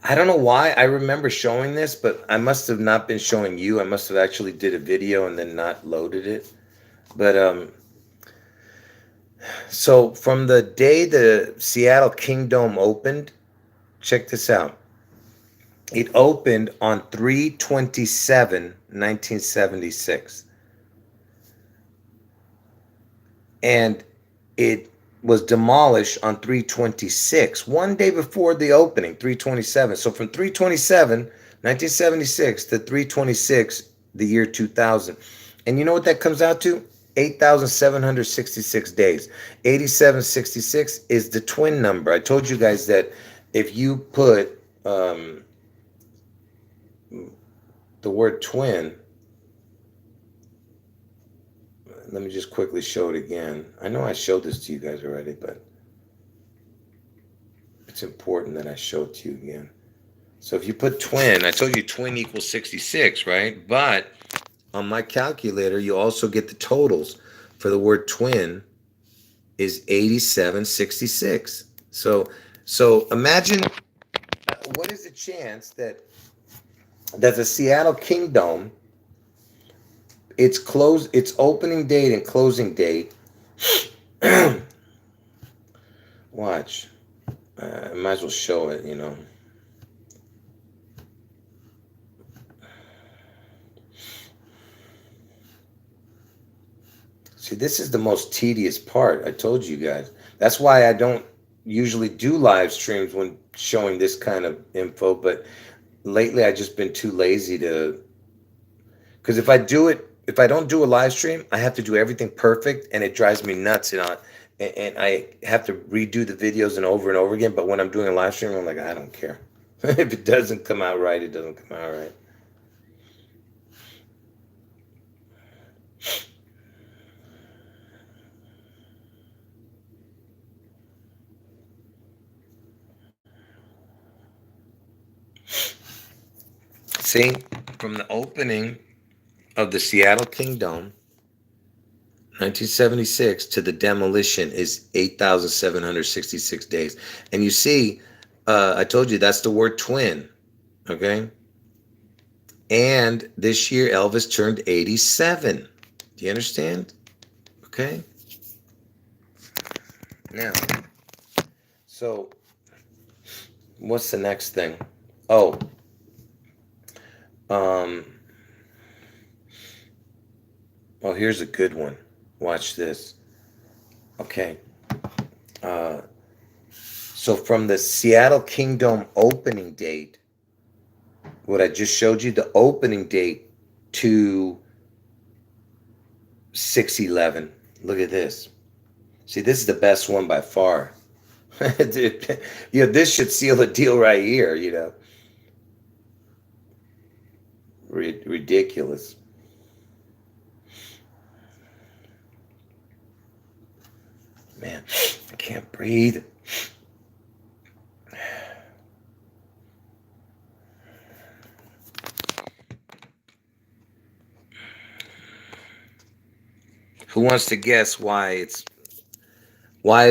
I don't know why I remember showing this, but I must have not been showing you. I must have actually did a video and then not loaded it. But so from the day the Seattle Kingdome opened, check this out. It opened on 3/27/1976. And it was demolished on 3/26, one day before the opening, 3/27. So from 3/27, 1976 to 3/26, the year 2000. And you know what that comes out to? 8,766 days. 8766 is the twin number. I told you guys that if you put the word twin, let me just quickly show it again. I know I showed this to you guys already, but it's important that I show it to you again. So if you put twin, I told you twin equals 66, right? But on my calculator, you also get the totals for the word twin is 8766. So imagine what is the chance that the Seattle Kingdome, its opening date and closing date. Watch. I might as well show it, you know. See, this is the most tedious part. I told you guys. That's why I don't usually do live streams when showing this kind of info. But lately, I've just been too lazy to. Because if I don't do a live stream, I have to do everything perfect, and it drives me nuts. And I have to redo the videos and over again. But when I'm doing a live stream, I'm like, I don't care. If it doesn't come out right, it doesn't come out right. See, from the opening of the Seattle Kingdome, 1976, to the demolition is 8,766 days. And you see, I told you that's the word twin, okay? And this year, Elvis turned 87. Do you understand? Okay? Now, so what's the next thing? Oh, Um, oh, here's a good one. Watch this. Okay. So from the Seattle Kingdome opening date, what I just showed you, the opening date to 6/11. Look at this. See, this is the best one by far. Dude, this should seal the deal right here, Ridiculous. Man, I can't breathe. Who wants to guess why is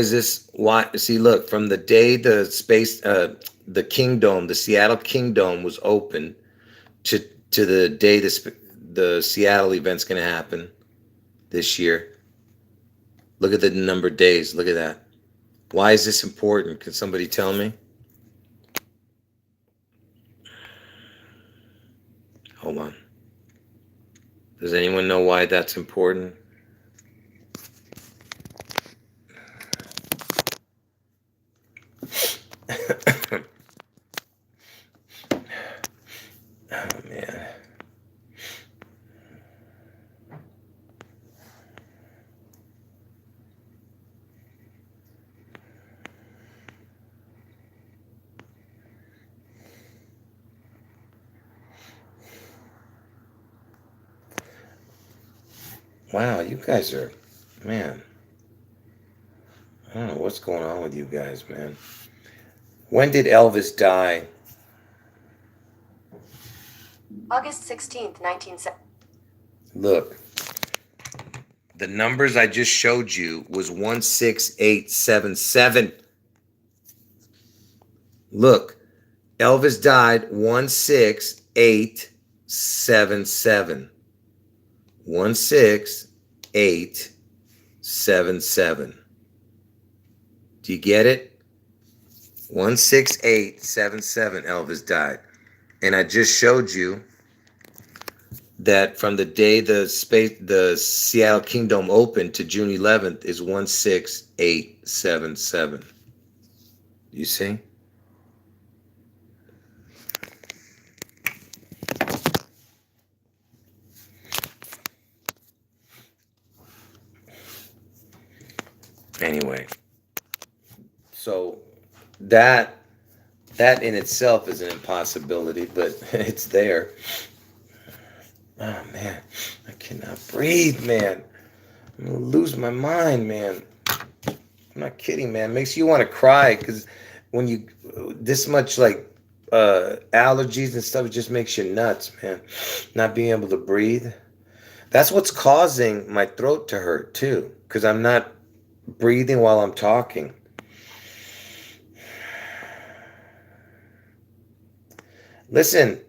this, why? See, look, from the day the Kingdome, the Seattle Kingdome was open to the day the Seattle event's going to happen this year. Look at the number of days. Look at that. Why is this important? Can somebody tell me? Hold on. Does anyone know why that's important? Oh, man. Wow, you guys are, man. I don't know what's going on with you guys, man. When did Elvis die? August 16th, 1970. Look, the numbers I just showed you was 16877. Look, Elvis died 16877. 16877. Do you get it? 16877, Elvis died. And I just showed you that from the day the Seattle Kingdome opened to June 11th is 16877. You see? Anyway, so that in itself is an impossibility, but it's there. Oh, man, I cannot breathe, man. I'm going to lose my mind, man. I'm not kidding, man. It makes you want to cry because when you, this much like allergies and stuff, it just makes you nuts, man. Not being able to breathe. That's what's causing my throat to hurt, too, because I'm not breathing while I'm talking. Listen,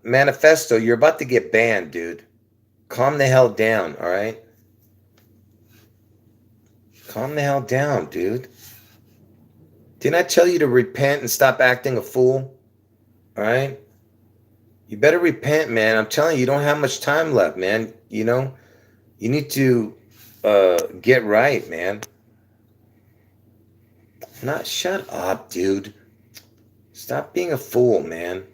Manifesto, you're about to get banned, dude. Calm the hell down, all right? Calm the hell down, dude. Didn't I tell you to repent and stop acting a fool? All right? You better repent, man. I'm telling you, you don't have much time left, man. You know? You need to get right, man. Shut up, dude. Stop being a fool, man.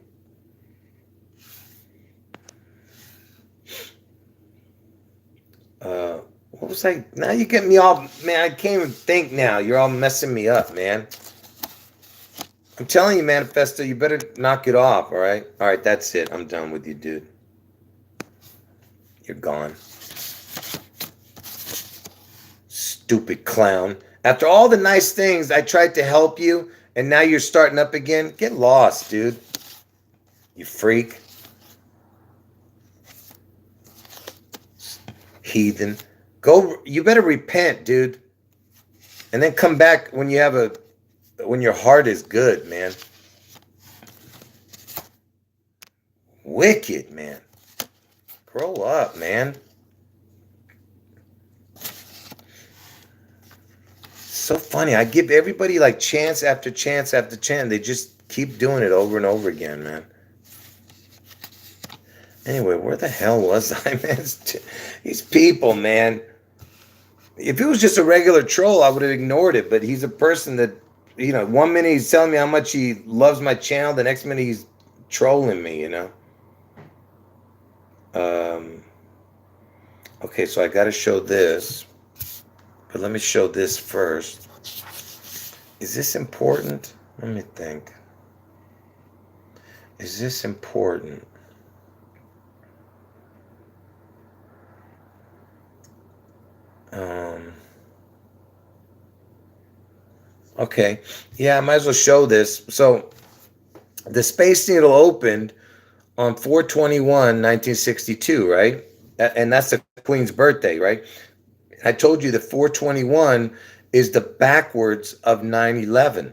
What was I? Now you get me all, man. I can't even think now. You're all messing me up, man. I'm telling you, Manifesto, you better knock it off, all right? All right, that's it. I'm done with you, dude. You're gone. Stupid clown. After all the nice things I tried to help you, and now you're starting up again, get lost, dude. You freak. Heathen. You better repent, dude. And then come back when your heart is good, man. Wicked, man. Grow up, man. So funny. I give everybody like chance after chance after chance. They just keep doing it over and over again, man. Anyway, where the hell was I, man? These people, man. If it was just a regular troll, I would have ignored it. But he's a person that, 1 minute he's telling me how much he loves my channel, the next minute he's trolling me, Okay, so I got to show this. But let me show this first. Is this important? Let me think. Is this important? Okay. Yeah, I might as well show this. So the Space Needle opened on 4/21/1962, right? And that's the Queen's birthday, right? I told you that 4/21 is the backwards of 9/11,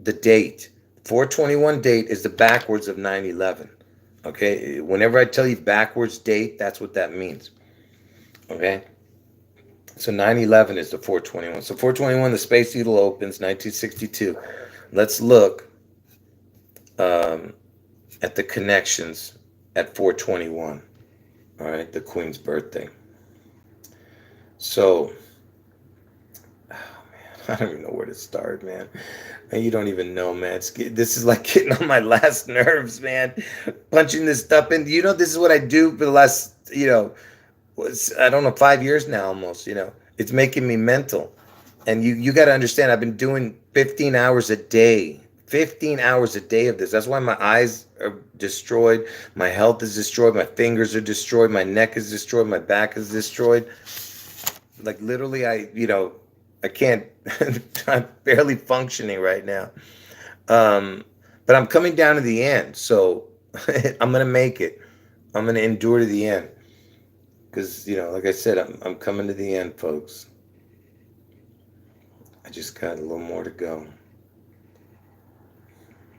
the date. 4/21 date is the backwards of 9/11. Okay? Whenever I tell you backwards date, that's what that means. Okay? So 9/11 is the 4/21. So 4/21, the Space Needle opens, 1962. Let's look at the connections at 4/21. All right, the Queen's birthday. So, oh man, I don't even know where to start, man. Man, you don't even know, man. This is like getting on my last nerves, man. Punching this stuff in. This is what I do for the last, I don't know, 5 years now almost, It's making me mental. And you got to understand, I've been doing 15 hours a day. 15 hours a day of this. That's why my eyes are destroyed. My health is destroyed. My fingers are destroyed. My neck is destroyed. My back is destroyed. Like literally, I can't, I'm barely functioning right now. But I'm coming down to the end. So I'm going to make it. I'm going to endure to the end. Because, like I said, I'm coming to the end, folks. I just got a little more to go.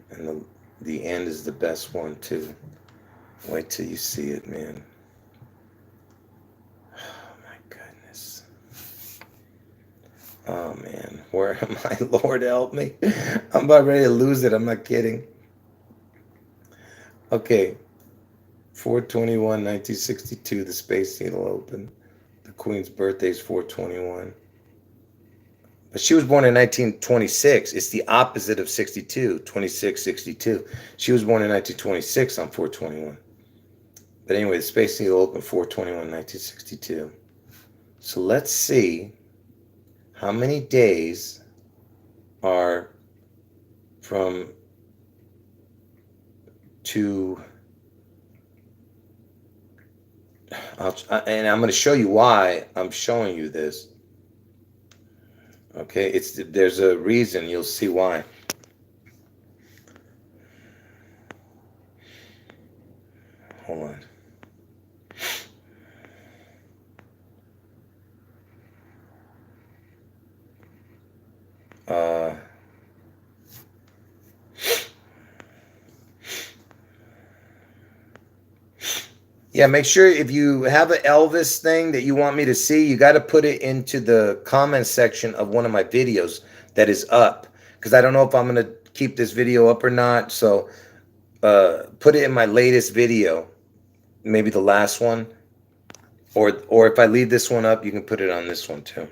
And the end is the best one, too. Wait till you see it, man. Oh, my goodness. Oh, man. Where am I? Lord, help me. I'm about ready to lose it. I'm not kidding. Okay. 4/21/1962, the Space Needle opened. The Queen's birthday is 4/21. But she was born in 1926. It's the opposite of 62, 26, 62. She was born in 1926 on 4/21. But anyway, the Space Needle opened 4/21/1962. So let's see how many days are from to... and I'm going to show you why I'm showing you this. Okay, there's a reason. You'll see why. Hold on. Yeah, make sure if you have an Elvis thing that you want me to see, you got to put it into the comment section of one of my videos that is up. Because I don't know if I'm going to keep this video up or not. So put it in my latest video, maybe the last one. Or if I leave this one up, you can put it on this one too.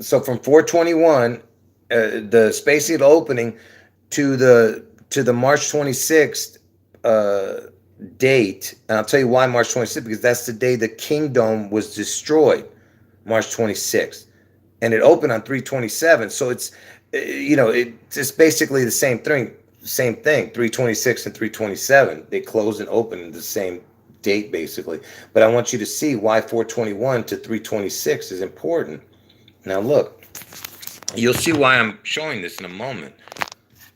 So from 4/21, the Space Needle opening to the March 26th date, and I'll tell you why March 26th, because that's the day the Kingdome was destroyed, March 26th, and it opened on 3/27. So it's it's basically the same thing, 3/26 and 3/27. They closed and opened the same date basically. But I want you to see why 4/21 to 3/26 is important. Now look, you'll see why I'm showing this in a moment.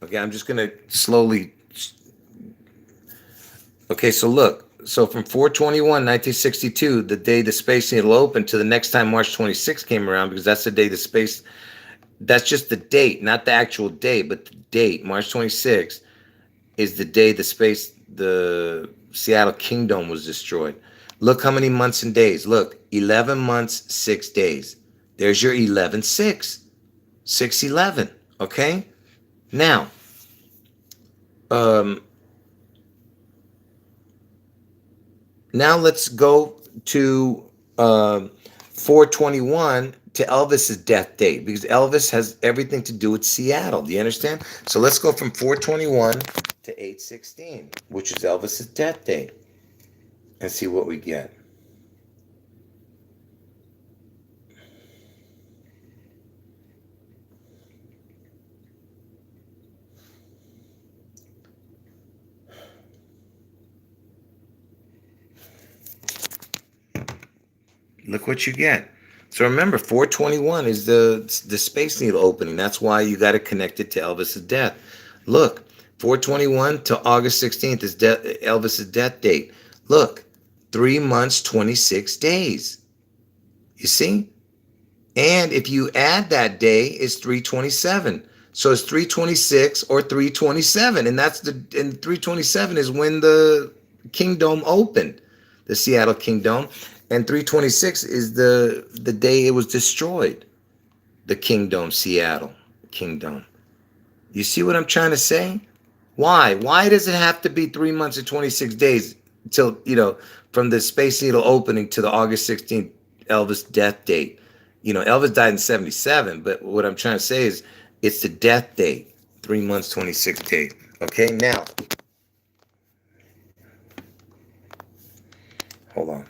Okay, I'm just gonna slowly. Okay, so look, so from 4/21/1962, the day the Space Needle opened, to the next time March 26th came around, because that's the day the space, that's just the date, not the actual date, but the date, March 26th, is the day the Seattle Kingdome was destroyed. Look how many months and days. Look, 11 months, 6 days. There's your 11-6. 6/11. Okay? Now, now let's go to 4/21 to Elvis's death date, because Elvis has everything to do with Seattle. Do you understand? So let's go from 4/21 to 8/16, which is Elvis's death date, and see what we get. Look what you get. So remember, 4/21 is the Space Needle opening. That's why you got to connect it to Elvis's death. Look, 4/21 to August 16th is Elvis's death date. Look, 3 months, 26 days. You see? And if you add that day, it's 3/27. So it's 3/26 or 3/27, and 3/27 is when the Kingdome opened, the Seattle Kingdome. And 3/26 is the day it was destroyed. The Kingdome, Seattle Kingdome. You see what I'm trying to say? Why? Why does it have to be 3 months and 26 days till, from the Space Needle opening to the August 16th Elvis death date? Elvis died in 77, but what I'm trying to say is it's the death date, 3 months, 26 days. Okay, now, hold on.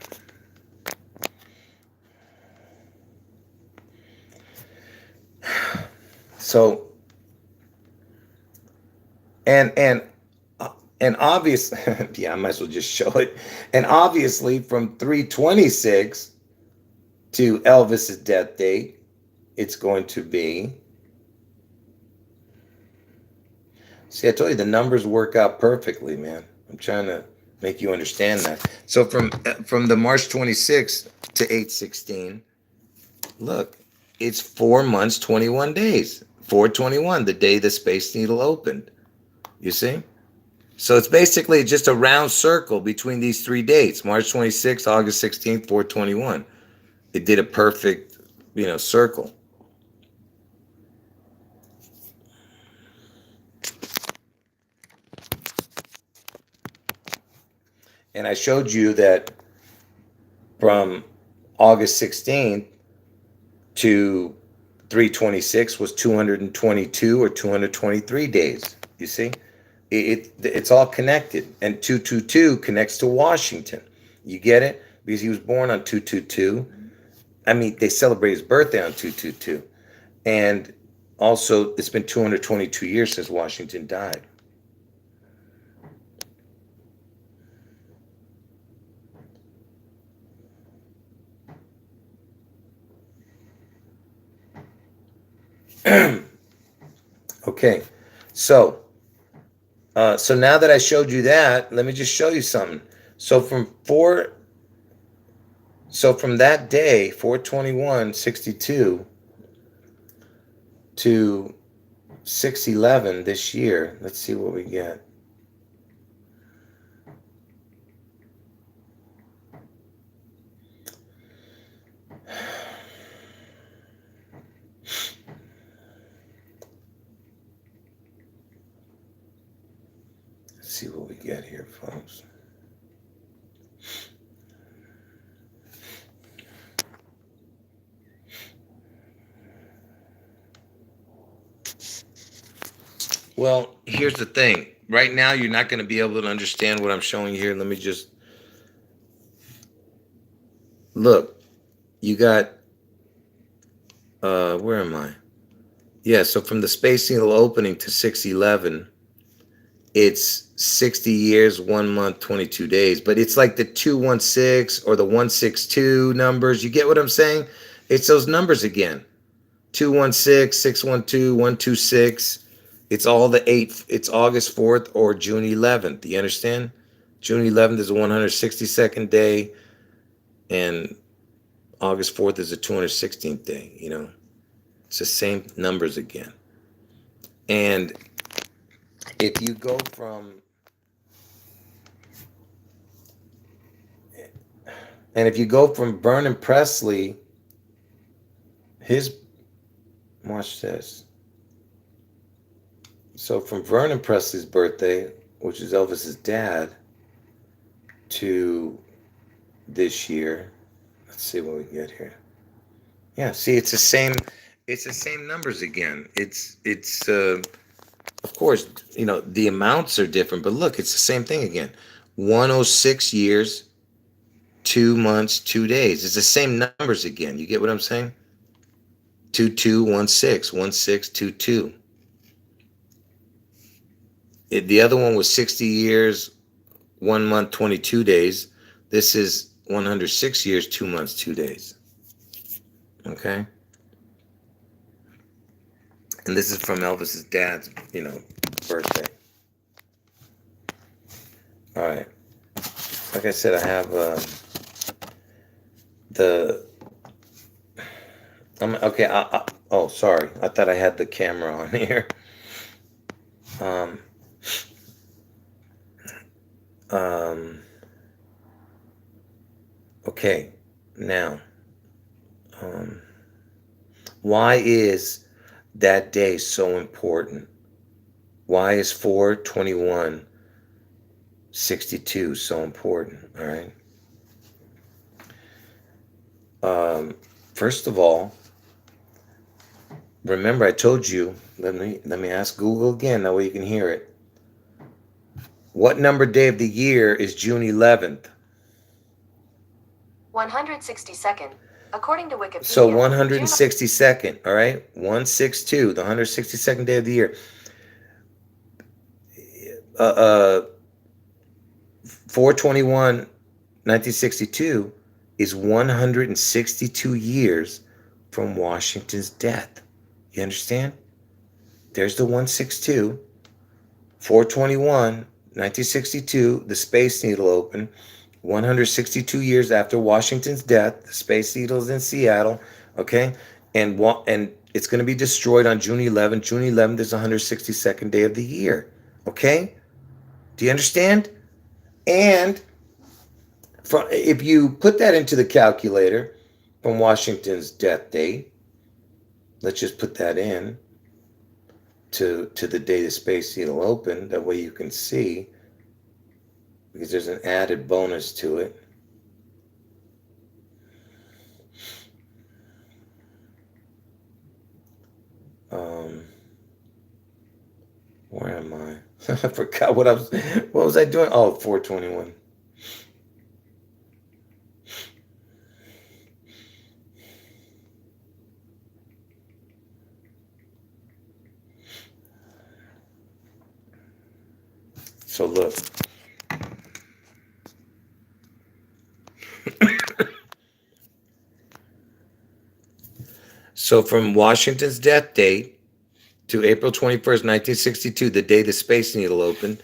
So, and obviously, yeah, I might as well just show it. And obviously, from 3/26 to Elvis's death date, it's going to be. See, I told you the numbers work out perfectly, man. I'm trying to make you understand that. So from the March 26th to 8/16, look, it's 4 months, 21 days. 4/21, the day the Space Needle opened. You see? So it's basically just a round circle between these 3 dates, March 26th, August 16th, 4/21. It did a perfect, circle. And I showed you that from August 16th to 3/26 was 222 or 223 days. You see? It's all connected. And 222 connects to Washington. You get it? Because he was born on 222. I mean, they celebrate his birthday on 222. And also, it's been 222 years since Washington died. Okay, so now that I showed you that, let me just show you something. So from that day, 4/21/62 to 6/11 this year, let's see what we get. See what we get here, folks. Well, here's the thing. Right now, you're not going to be able to understand what I'm showing you here. Let me just look. You got, where am I? Yeah, so from the Space Needle opening to 6/11, it's 60 years, 1 month, 22 days. But it's like the 216 or the 162 numbers. You get what I'm saying? It's those numbers again. 216, 612, 126. It's all the 8th. It's August 4th or June 11th. You understand? June 11th is the 162nd day, and August 4th is the 216th day. It's the same numbers again. And if you go from And if you go from Vernon Presley, watch this. So from Vernon Presley's birthday, which is Elvis's dad, to this year, let's see what we get here. Yeah, see, it's the same numbers again. It's of course, the amounts are different, but look, it's the same thing again. 106 years, 2 months, 2 days. It's the same numbers again. You get what I'm saying? 2216, 1622. The other one was 60 years, 1 month, 22 days. This is 106 years, 2 months, 2 days. Okay? And this is from Elvis's dad's, birthday. All right. Like I said, I have okay. Oh, sorry. I thought I had the camera on here. Okay. Now, why is that day so important? Why is 4/21/62 so important? All right. First of all, remember I told you. Let me ask Google again. That way you can hear it. What number day of the year is June 11th? 162nd. According to Wikipedia. So 162nd, all right? 162, the 162nd day of the year. 4/21/1962 is 162 years from Washington's death. You understand? There's the 162. 4/21/1962, the Space Needle opened. 162 years after Washington's death, the Space Needle's in Seattle, okay? And it's going to be destroyed on June 11th. June 11th is the 162nd day of the year, okay? Do you understand? And if you put that into the calculator from Washington's death date, let's just put that in to the day the Space Needle opened. That way you can see, because there's an added bonus to it. Where am I? I forgot what was I doing? Oh, 4/21. So look. So from Washington's death date to April 21st, 1962, the day the Space Needle opened,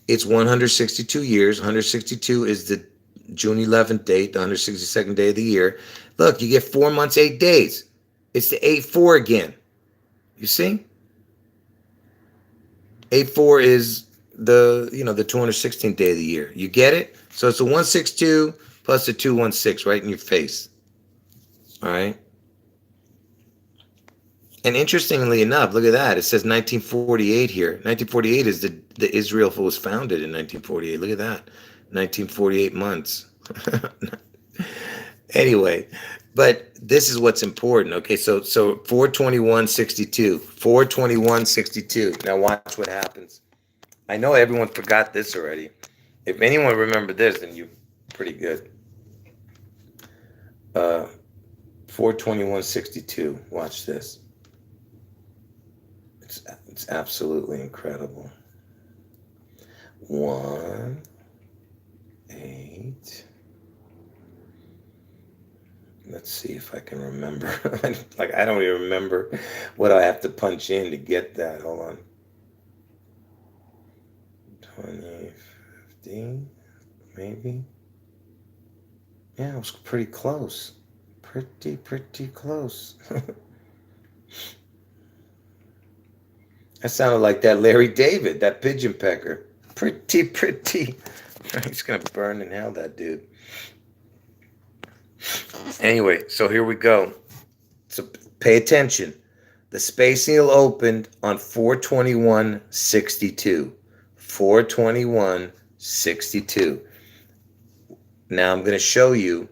it's 162 years. 162 is the June 11th date, the 162nd day of the year. Look, you get 4 months, 8 days. It's the 8/4 again. You see? 8/4 is the 216th day of the year. You get it? So it's the 162 plus the 216 right in your face. All right? And interestingly enough, look at that. It says 1948 here. 1948 is the Israel was founded in 1948. Look at that. 1948 months. Anyway, but this is what's important. Okay, so 4/21/62. 4/21/62. Now watch what happens. I know everyone forgot this already. If anyone remembered this, then you're pretty good. 4/21/62. Watch this. It's absolutely incredible. 1, 8. Let's see if I can remember. Like, I don't even remember what I have to punch in to get that. Hold on. 2015, maybe. Yeah, it was pretty close. Pretty close. That sounded like that Larry David, that pigeon pecker. Pretty. He's gonna burn in hell, that dude. Anyway, so here we go. So pay attention. The Space Needle opened on 4/21/62. 4/21/62. Now I'm going to show you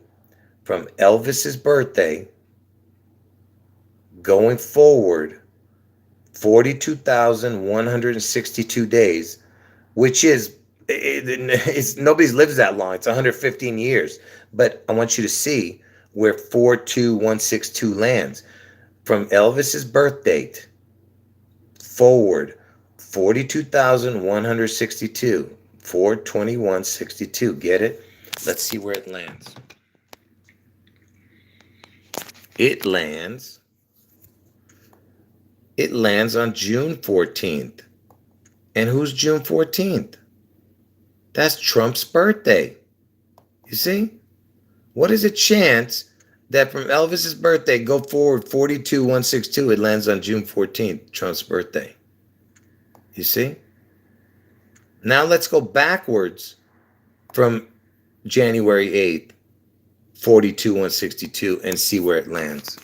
from Elvis's birthday going forward 42,162 days, which is it's nobody's lives that long. It's 115 years. But I want you to see where 4/21/62 lands. From Elvis's birth date forward 42,162. 4/21/62. Get it? Let's see where it lands. It lands on June 14th. And who's June 14th? That's Trump's birthday. You see? What is a chance that from Elvis's birthday go forward 42/162, it lands on June 14th, Trump's birthday? You see? Now let's go backwards from January 8th, 42/162, and see where it lands.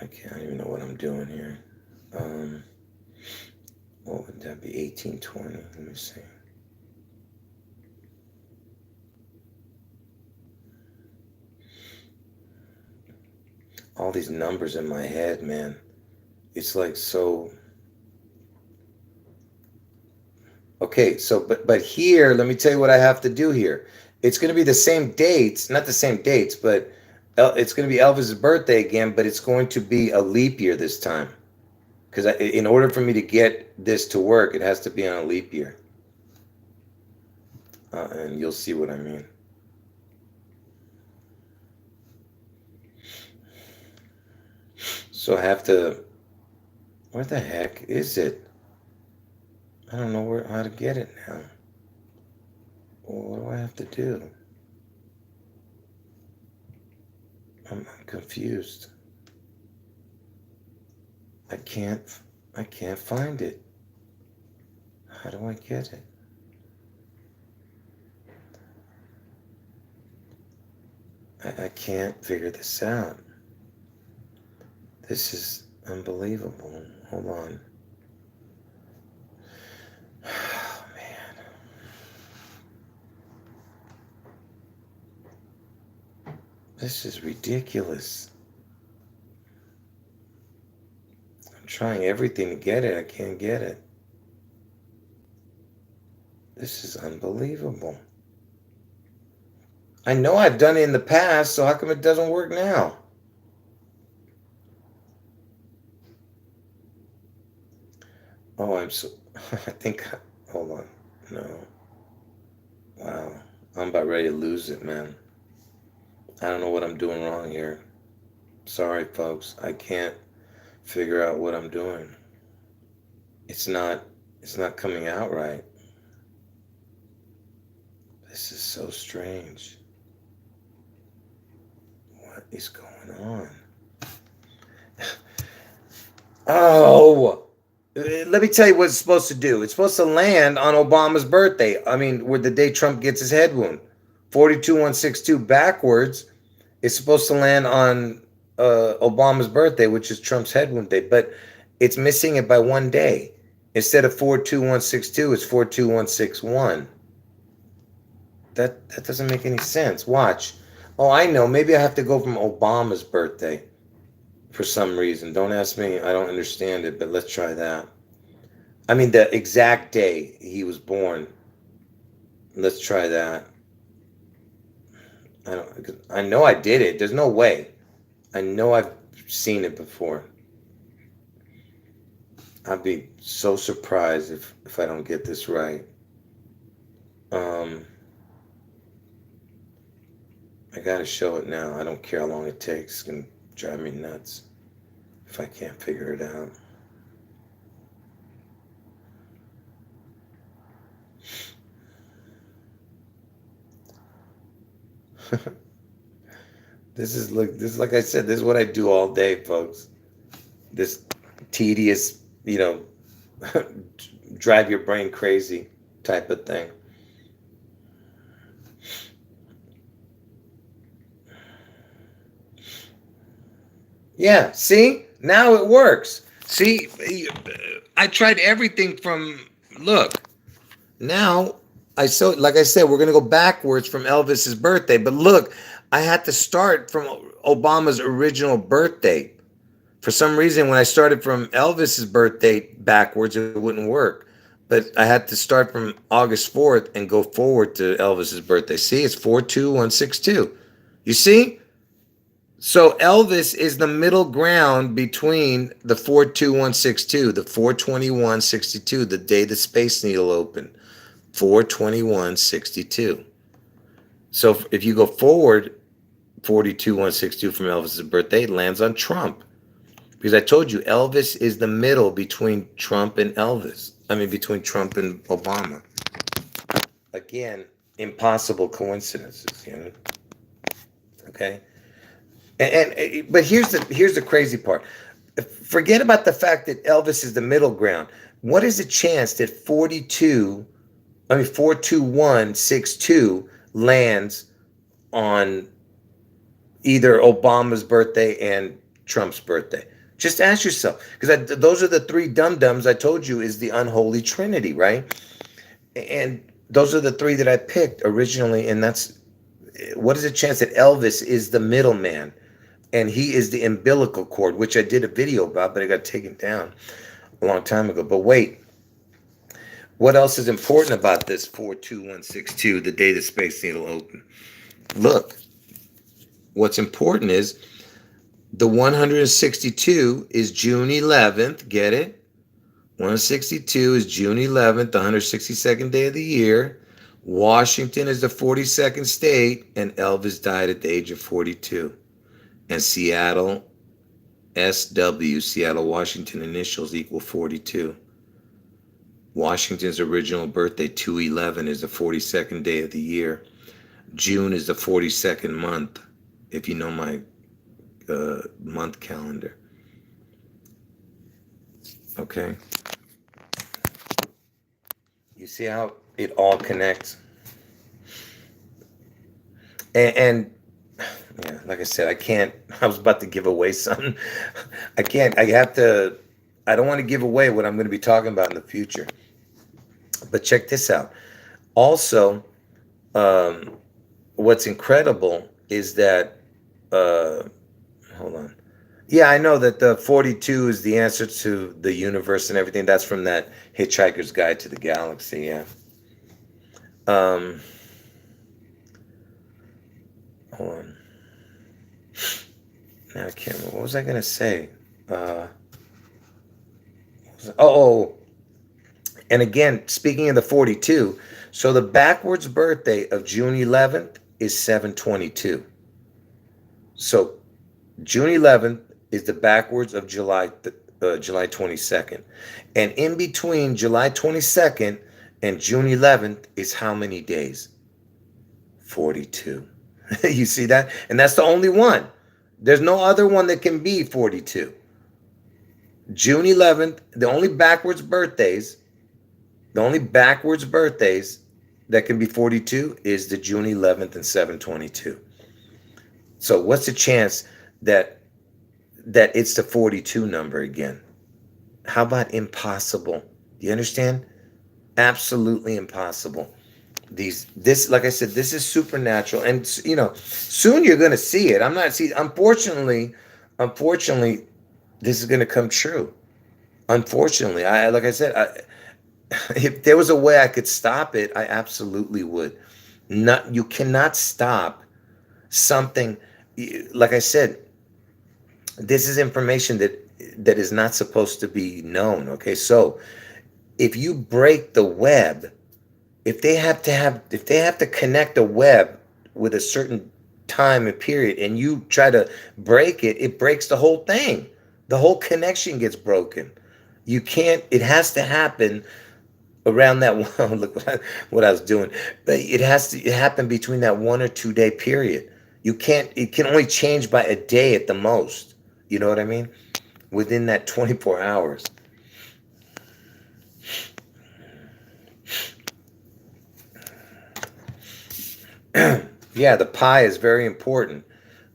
I don't even know what I'm doing here. What would that be? 1820. Let me see. All these numbers in my head, man. It's like so. Okay, so but here, let me tell you what I have to do here. It's going to be the same dates, not the same dates, but it's going to be Elvis's birthday again, but it's going to be a leap year this time. Because in order for me to get this to work, it has to be on a leap year. And you'll see what I mean. So I have to... Where the heck is it? I don't know how to get it now. Well, what do I have to do? I'm confused. I can't find it. How do I get it? I can't figure this out. This is unbelievable. Hold on. Oh, man. This is ridiculous. I'm trying everything to get it. I can't get it. This is unbelievable. I know I've done it in the past, so how come it doesn't work now? Oh, I think, hold on. No. Wow. I'm about ready to lose it, man. I don't know what I'm doing wrong here. Sorry, folks. I can't figure out what I'm doing. It's not coming out right. This is so strange. What is going on? Oh! Let me tell you what it's supposed to do. It's supposed to land on Obama's birthday. I mean, where the day Trump gets his head wound. 42/162 backwards is supposed to land on Obama's birthday, which is Trump's head wound day. But it's missing it by one day. Instead of 4/2/162, it's 4/2/161. That doesn't make any sense. Watch. Oh, I know. Maybe I have to go from Obama's birthday. For some reason. Don't ask me. I don't understand it, but let's try that. I mean, the exact day he was born. Let's try that. I know I did it. There's no way. I know I've seen it before. I'd be so surprised if I don't get this right. I gotta show it now. I don't care how long it takes. It's gonna drive me nuts if I can't figure it out. This is like I said, this is what I do all day, folks. This tedious you know, drive your brain crazy type of thing. Yeah, see? Now it works. See, I tried everything from, look, now like I said, we're going to go backwards from Elvis's birthday, but look, I had to start from Obama's original birth date. For some reason, when I started from Elvis's birth date backwards, it wouldn't work. But I had to start from August 4th and go forward to Elvis's birthday. See, it's 42162. You see? So Elvis is the middle ground between the 42162, the 42162, the day the Space Needle opened. 42162. So if you go forward 42162 from Elvis's birthday, it lands on Trump. Because I told you, Elvis is the middle between Trump and Elvis. I mean, between Trump and Obama. Again, impossible coincidences, you know. Okay. But here's the crazy part. Forget about the fact that Elvis is the middle ground. What is the chance that 42162 lands on either Obama's birthday and Trump's birthday? Just ask yourself, because those are the three dum-dums I told you is the unholy trinity, right? And those are the three that I picked originally, and that's, what is the chance that Elvis is the middleman and he is the umbilical cord, which I did a video about, but I got taken down a long time ago. But wait, what else is important about this 42162, the day the Space Needle opened? Look, what's important is the 162 is June 11th. Get it? 162 is June 11th, the 162nd day of the year. Washington is the 42nd state, and Elvis died at the age of 42. And Seattle, SW, Seattle, Washington initials equal 42. Washington's original birthday, 2/11, is the 42nd day of the year. June is the 42nd month, if you know my month calendar. Okay. You see how it all connects? And yeah, like I said, I was about to give away something. I don't want to give away what I'm going to be talking about in the future. But check this out. Also, what's incredible is that, hold on. Yeah, I know that the 42 is the answer to the universe and everything. That's from that Hitchhiker's Guide to the Galaxy, yeah. Hold on. Now I can't remember. What was I going to say? And again, speaking of the 42, so the backwards birthday of June 11th is 7/22. So June 11th is the backwards of July 22nd. And in between July 22nd and June 11th is how many days? 42. You see that? And that's the only one. There's no other one that can be 42. June 11th, the only backwards birthdays that can be 42 is the June 11th and 7/22. So what's the chance that it's the 42 number again? How about impossible? Do you understand? Absolutely impossible. Like I said, this is supernatural, and you know, soon you're going to see it. Unfortunately, this is going to come true. Unfortunately, like I said, if there was a way I could stop it, I absolutely would. You cannot stop something. Like I said, this is information that is not supposed to be known. Okay, so if you break the web, if they have to connect a web with a certain time and period, and you try to break it, it breaks the whole thing. The whole connection gets broken. You can't. It has to happen around that one. Look what I was doing. But it has to happen between that 1 or 2 day period. You can't. It can only change by a day at the most. You know what I mean? Within that 24 hours. Yeah, the pi is very important.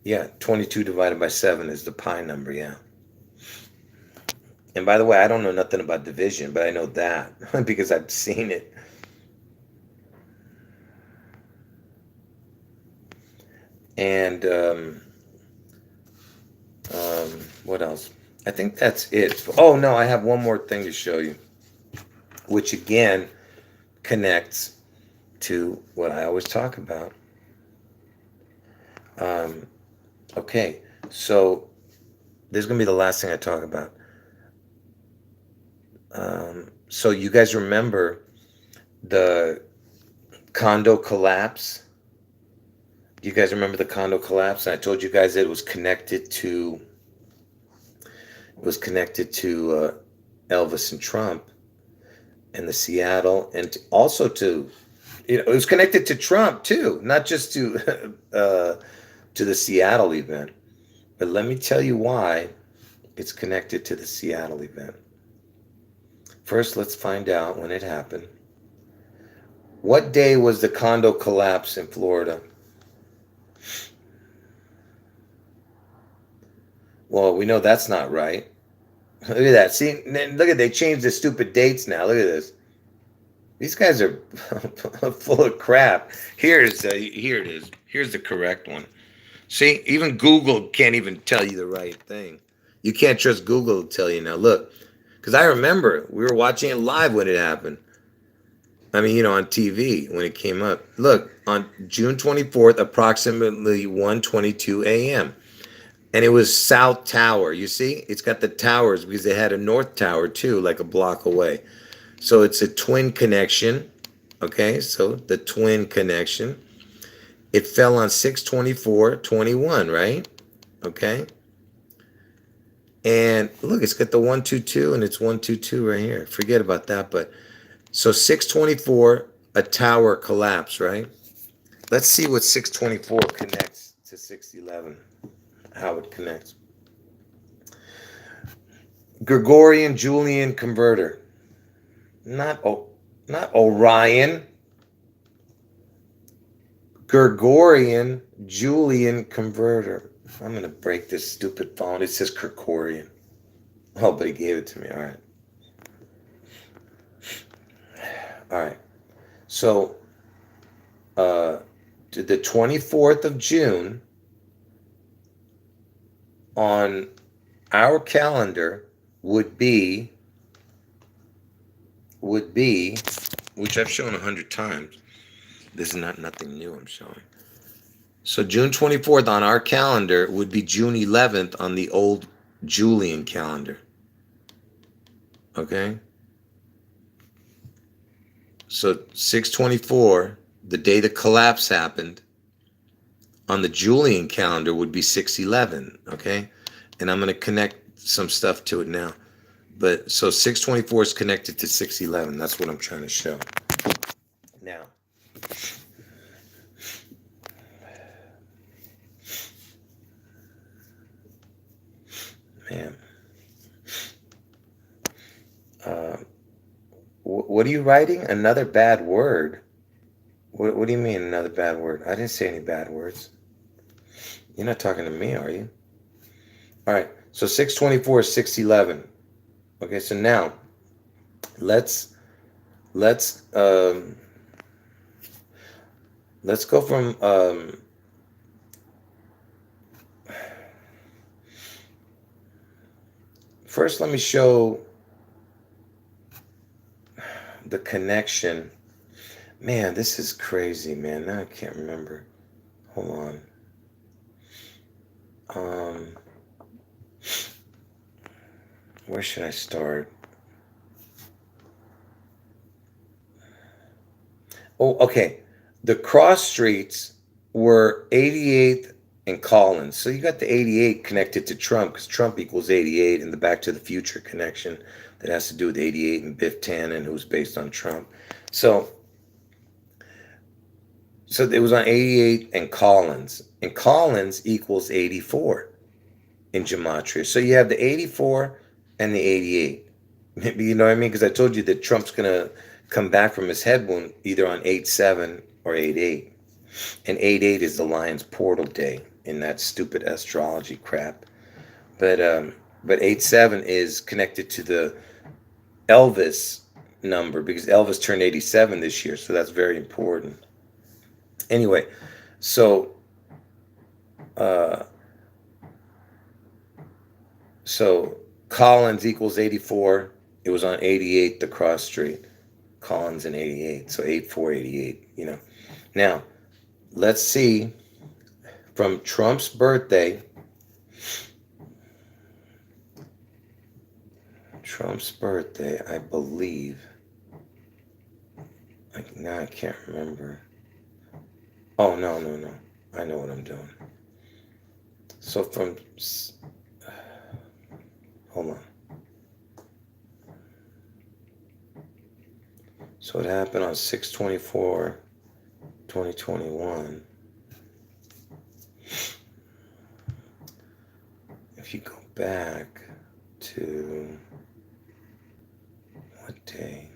Yeah, 22 divided by 7 is the pi number, yeah. And by the way, I don't know nothing about division, but I know that because I've seen it. And what else? I think that's it. Oh, no, I have one more thing to show you, which again connects to what I always talk about. Okay, so this is going to be the last thing I talk about. So you guys remember the condo collapse? You guys remember the condo collapse? And I told you guys that it was connected to Elvis and Trump and the Seattle, and also to, it was connected to Trump too, not just to the Seattle event. But let me tell you why it's connected to the Seattle event. First, let's find out when it happened. What day was the condo collapse in Florida? Well, we know that's not right. Look at that. See, look at, they changed the stupid dates now. Look at this. These guys are full of crap. Here it is. Here's the correct one. See, even Google can't even tell you the right thing. You can't trust Google to tell you now. Look, because I remember we were watching it live when it happened. I mean, on TV when it came up. Look, on June 24th, approximately 1:22 a.m. And it was South Tower. You see, it's got the towers because they had a North Tower too, like a block away. So it's a twin connection. Okay, so the twin connection. It fell on 6/24/21, right? Okay. And look, it's got the 122 and it's 122 right here. Forget about that. But so 6/24, a tower collapsed, right? Let's see what 6/24 connects to 6/11. How it connects. Gregorian Julian converter. Not Orion. Gregorian Julian converter. I'm going to break this stupid phone. It says Gregorian. Oh, but he gave it to me. All right. All right. So, the 24th of June on our calendar would be, which I've shown 100 times. This is nothing new I'm showing. So June 24th on our calendar would be June 11th on the old Julian calendar. Okay? So 6/24, the day the collapse happened, on the Julian calendar would be 6/11. Okay? And I'm going to connect some stuff to it now. But so 6/24 is connected to 6/11. That's what I'm trying to show. Now, man, what are you writing? Another bad word? What do you mean another bad word? I didn't say any bad words. You're not talking to me, are you? All right. So 6/24 is 6/11. Okay. So now, let's go from first. Let me show the connection. Man, this is crazy, man. Now I can't remember. Hold on. Where should I start? Oh, okay. The cross streets were 88th and Collins. So you got the 88 connected to Trump because Trump equals 88, and the Back to the Future connection that has to do with 88 and Biff Tannen, who's based on Trump. So it was on 88 and Collins equals 84 in gematria. So you have the 84 and the 88. You know what I mean? Because I told you that Trump's going to come back from his head wound either on 8/7 or 8/8. And 8/8 is the Lion's portal day in that stupid astrology crap. But 8/7 is connected to the ELVIS number because Elvis turned 87 this year, so that's very important. Anyway, so so Collins equals 84. It was on 88, the cross street. Collins in 88, so 8488. Now let's see from Trump's birthday. Trump's birthday, I believe. Now I can't remember. Oh, no. I know what I'm doing. So from... Hold on. So it happened on 6/24/2021. If you go back to... What day?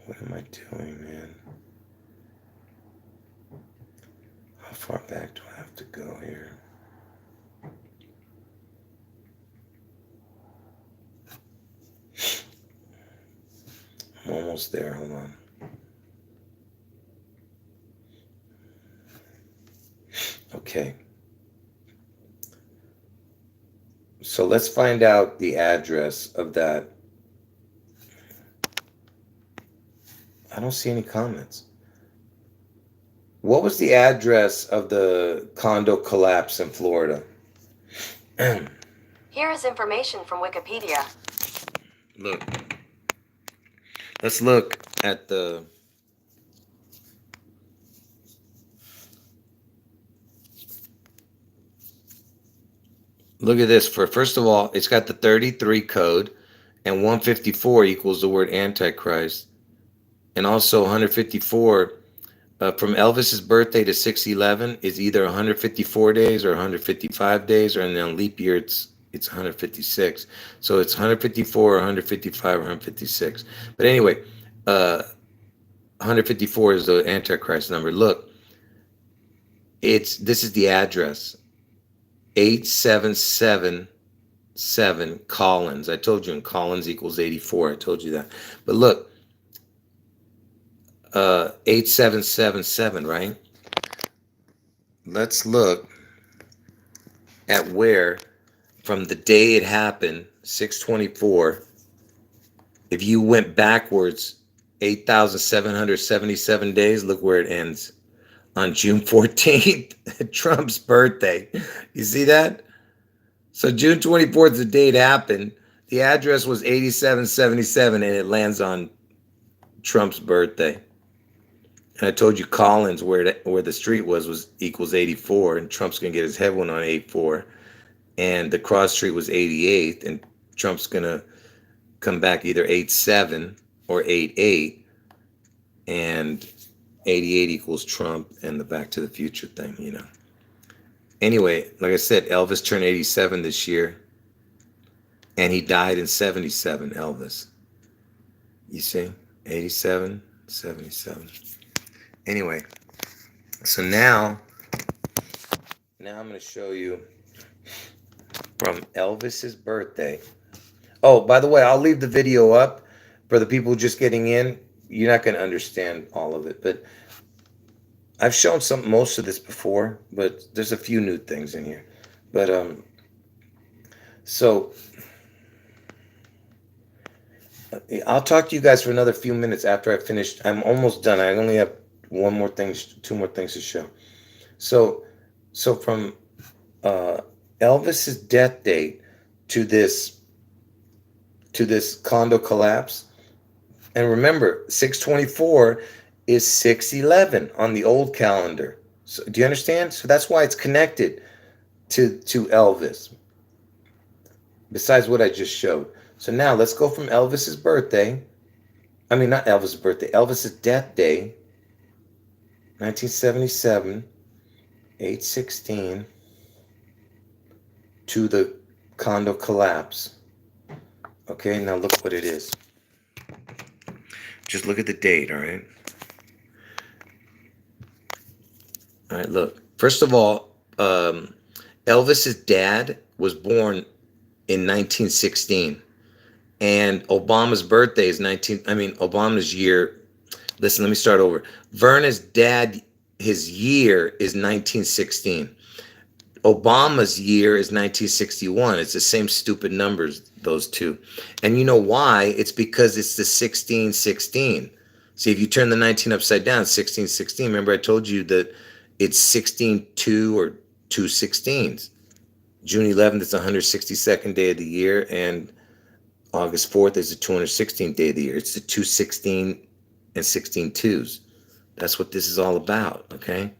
What am I doing, man? How far back do I have to go here? I'm almost there. Hold on. Okay. So let's find out the address of that. I don't see any comments. What was the address of the condo collapse in Florida? Here is information from Wikipedia. Look. Let's look at the... Look at this. First of all, it's got the 33 code, and 154 equals the word Antichrist. And also 154, from Elvis's birthday to 6/11 is either 154 days or 155 days, or in a leap year it's 156. So it's 154 or 155 or 156. But anyway, 154 is the Antichrist number. Look, this is the address. 8777 Collins. I told you, in Collins equals 84. I told you that. But look, 8777, right? Let's look at where, from the day it happened, 6/24, if you went backwards 8,777 days, look where it ends. On June 14th, Trump's birthday. You see that? So June 24th is the day it happened. The address was 8777, and it lands on Trump's birthday. And I told you Collins, where the street was equals 84, and Trump's going to get his head one on 84. And the cross street was 88, and Trump's going to come back either 87 or 88. And 88 equals Trump and the Back to the Future thing, Anyway, like I said, Elvis turned 87 this year, and he died in 77, Elvis. You see? 87, 77. Anyway, so now I'm going to show you from Elvis's birthday. Oh, by the way, I'll leave the video up for the people just getting in. You're not going to understand all of it, but I've shown most of this before, but there's a few new things in here. But so I'll talk to you guys for another few minutes after I finish. I'm almost done. I only have two more things to show. So from Elvis's death date to this condo collapse. And remember, 6/24 is 6/11 on the old calendar. So, do you understand? So that's why it's connected to Elvis, besides what I just showed. So now let's go from Elvis's birthday. I mean, not Elvis's birthday, Elvis's death day, 1977, 8/16, to the condo collapse. Okay, now look what it is. Just look at the date, all right? All right, look. First of all, Elvis's dad was born in 1916, and Obama's birthday is Obama's year. Listen, let me start over. Verna's dad, his year is 1916. Obama's year is 1961. It's the same stupid numbers, those two. And you know why? It's because it's the 1616. See, if you turn the 19 upside down, 1616. Remember I told you that it's 16-2 or 2/16s. June 11th is the 162nd day of the year, and August 4th is the 216th day of the year. It's the 216 and 16-2s. That's what this is all about, okay?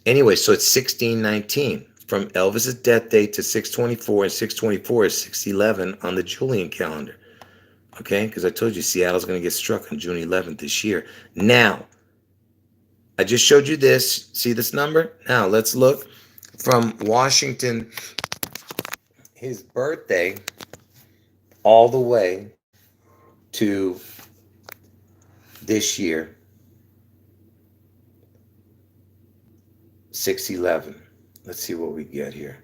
Anyway, so it's 1619. From Elvis's death date to 624, and 624 is 611 on the Julian calendar. Okay, because I told you Seattle's going to get struck on June 11th this year. Now, I just showed you this. See this number? Now, let's look from Washington, his birthday, all the way to this year, 611. Let's see what we get here.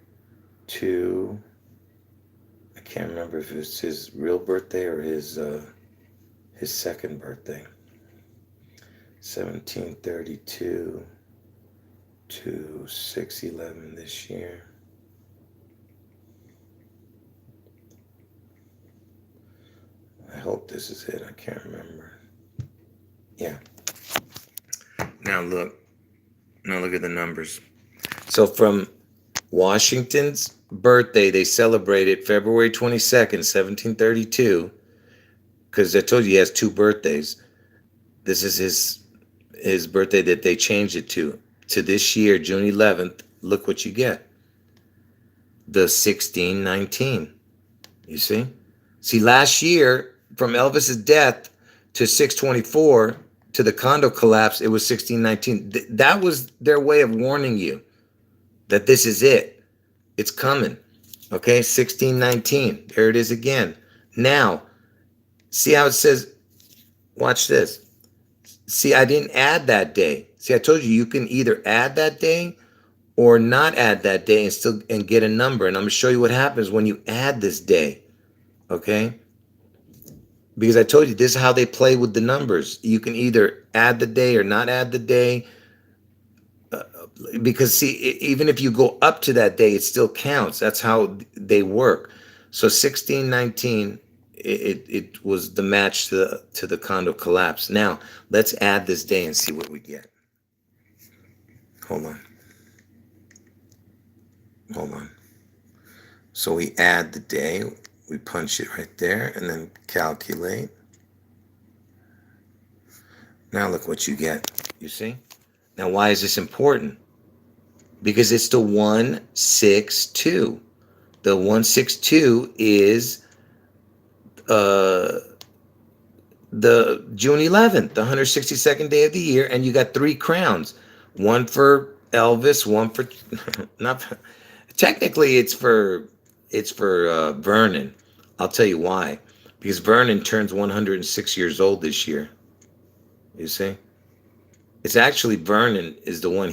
I can't remember if it's his real birthday or his second birthday. 1732 to 611 this year. I hope this is it. I can't remember. Yeah. Now look at the numbers. So from Washington's birthday, they celebrated February 22nd, 1732, because I told you he has two birthdays. This is his birthday that they changed it to this year, June 11th. Look what you get. The 1619. You see? See, last year, from Elvis's death to 624 to the condo collapse, it was 1619. That was their way of warning you that this is it. It's coming. Okay, 1619. There it is again. Now, see how it says, watch this. See, I didn't add that day. See, I told you you can either add that day or not add that day and get a number. And I'm going to show you what happens when you add this day. Okay? Because I told you this is how they play with the numbers. You can either add the day or not add the day. Because see, even if you go up to that day, it still counts. That's how they work. So 1619, it was the match to the condo collapse. Now let's add this day and see what we get. Hold on. So we add the day, we punch it right there, and then calculate. Now look what you get. You see? Now why is this important? Because it's the 162. The 162 is the June 11th, the 162nd day of the year, and you got 3 crowns. One for Elvis, one for technically it's for Vernon. I'll tell you why. Because Vernon turns 106 years old this year. You see? It's actually Vernon is the one.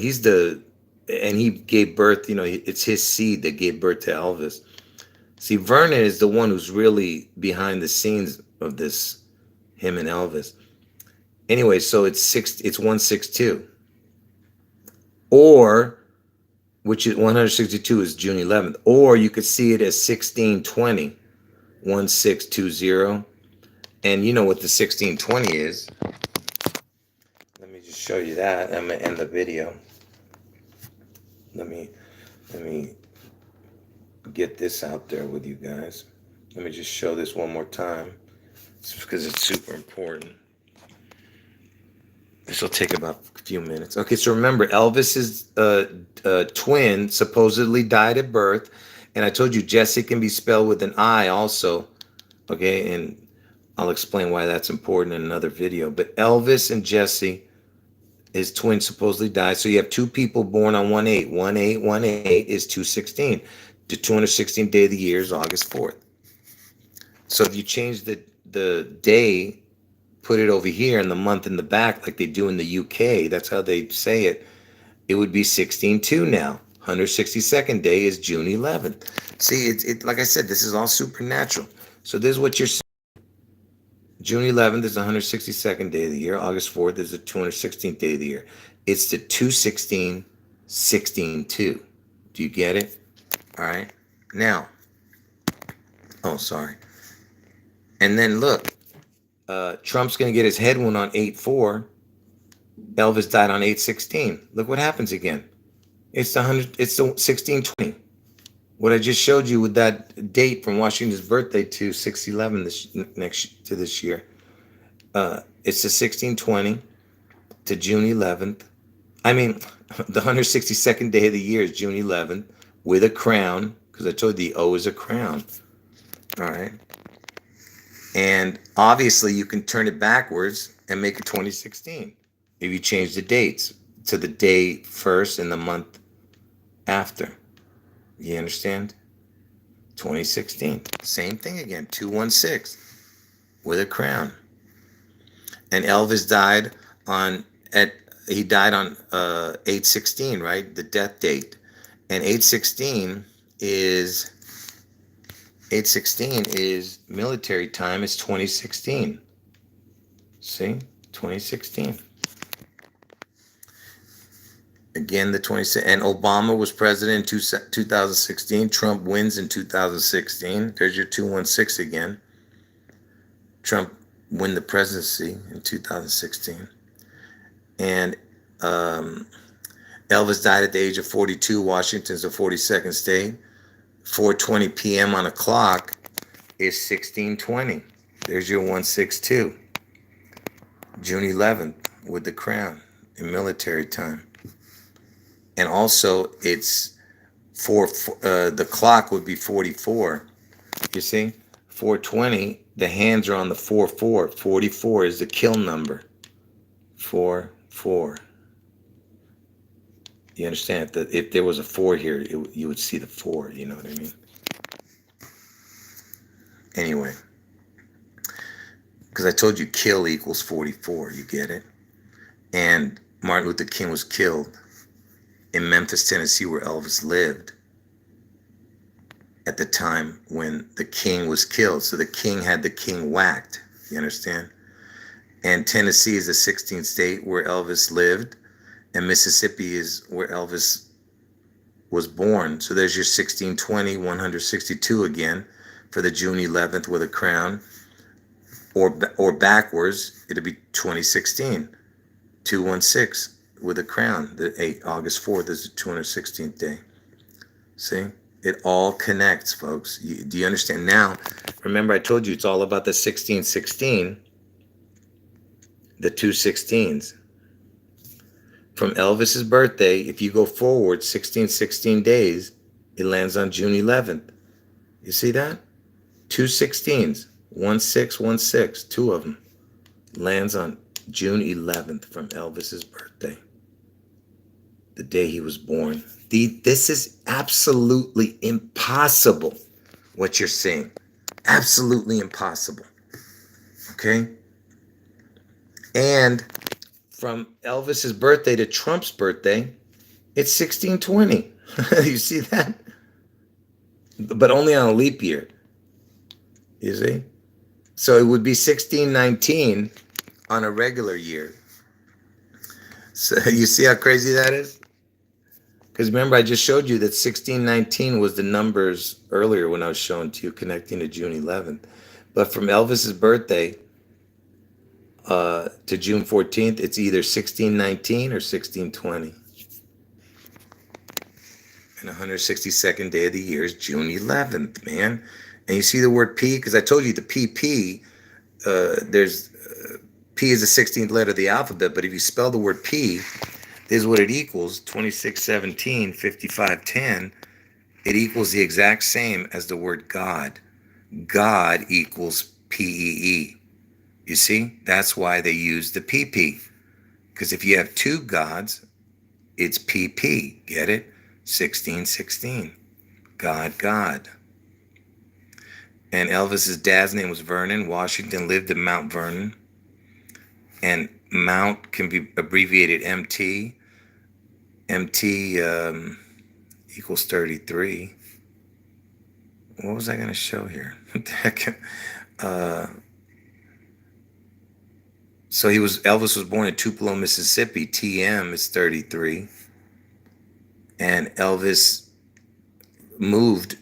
And he gave birth, it's his seed that gave birth to Elvis. See, Vernon is the one who's really behind the scenes of this, him and Elvis. Anyway, so it's 162. Or, which is 162 is June 11th. Or you could see it as 1620, 1620. And you know what the 1620 is. Let me just show you that. I'm going to end the video. Let me get this out there with you guys. Let me just show this one more time. It's because it's super important. This will take about a few minutes. Okay, so remember, Elvis's twin supposedly died at birth. And I told you Jesse can be spelled with an I also. Okay, and I'll explain why that's important in another video. But Elvis and Jesse, his twin supposedly died. So you have 2 people born on 1/8. 1/8 is 216. The 216th day of the year is August 4th. So if you change the day, put it over here and the month in the back like they do in the UK, that's how they say it, it would be 16-2 now. 162nd day is June 11th. See, it like I said, this is all supernatural. So this is what you're saying. June 11th is the 162nd day of the year. August 4th is the 216th day of the year. It's the 216, 16, 2. Do you get it? All right. Now, oh, sorry. And then look, Trump's going to get his head wound on 8/4. Elvis died on 8/16. Look what happens again. It's the 1620. What I just showed you with that date from Washington's birthday to 6/11 this year. It's the 1620 to June 11th. I mean, the 162nd day of the year is June 11th with a crown, because I told you the O is a crown. All right. And obviously you can turn it backwards and make it 2016 if you change the dates to the day first and the month after. You understand? 2016. Same thing again. 216 with a crown. And Elvis died on 8/16, right? The death date. And 8/16 is military time. It's 2016. See? 2016. Again, the 26th. And Obama was president in 2016. Trump wins in 2016. There's your 216 again. Trump win the presidency in 2016. And Elvis died at the age of 42. Washington's the 42nd state. 4:20 p.m. on a clock is 1620. There's your 162. June 11th with the crown in military time. And also it's the clock would be 44. You see? 420, the hands are on the 4/4. 44 is the kill number. 4/4. You understand? If there was a 4 here, you would see the 4. You know what I mean? Anyway, because I told you kill equals 44. You get it? And Martin Luther King was killed in Memphis, Tennessee, where Elvis lived at the time when the king was killed. So the king had the king whacked. You understand? And Tennessee is the 16th state where Elvis lived. And Mississippi is where Elvis was born. So there's your 1620, 162 again for the June 11th with a crown. Or backwards, it'll be 2016, 216 with a crown. August 4th is the 216th day. See? It all connects, folks. Do you understand? Now, remember I told you it's all about the 1616, the 216s. From Elvis's birthday, if you go forward 16 days, it lands on June 11th. You see that? 2 16s, 1616, two of them. Lands on June 11th from Elvis's birthday, the day he was born. This is absolutely impossible, what you're saying. Absolutely impossible. Okay? And from Elvis's birthday to Trump's birthday, it's 1620. You see that? But only on a leap year. You see? So it would be 1619 on a regular year. So you see how crazy that is? Because remember, I just showed you that 1619 was the numbers earlier when I was showing to you, connecting to June 11th. But from Elvis's birthday to June 14th, it's either 1619 or 1620. And 162nd day of the year is June 11th, man. And you see the word P? Because I told you the PP, P is the 16th letter of the alphabet, but if you spell the word P, this is what it equals, 2617, 5510. It equals the exact same as the word God. God equals P-E-E. You see? That's why they use the PP. Because if you have two gods, it's PP. Get it? 1616. God, God. And Elvis's dad's name was Vernon. Washington lived at Mount Vernon. And Mount can be abbreviated MT. MT equals 33. What was I going to show here? What the heck? So Elvis was born in Tupelo, Mississippi. TM is 33. And Elvis moved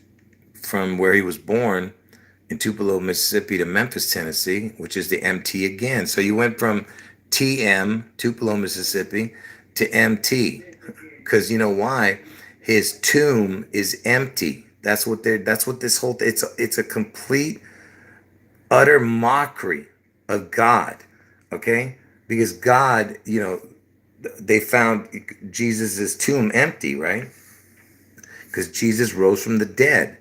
from where he was born in Tupelo, Mississippi to Memphis, Tennessee, which is the MT again. So you went from TM, Tupelo, Mississippi, to MT. Because you know why? His tomb is empty. That's what this whole, it's a complete, utter mockery of God. Okay? Because God, they found Jesus's tomb empty, right? Because Jesus rose from the dead.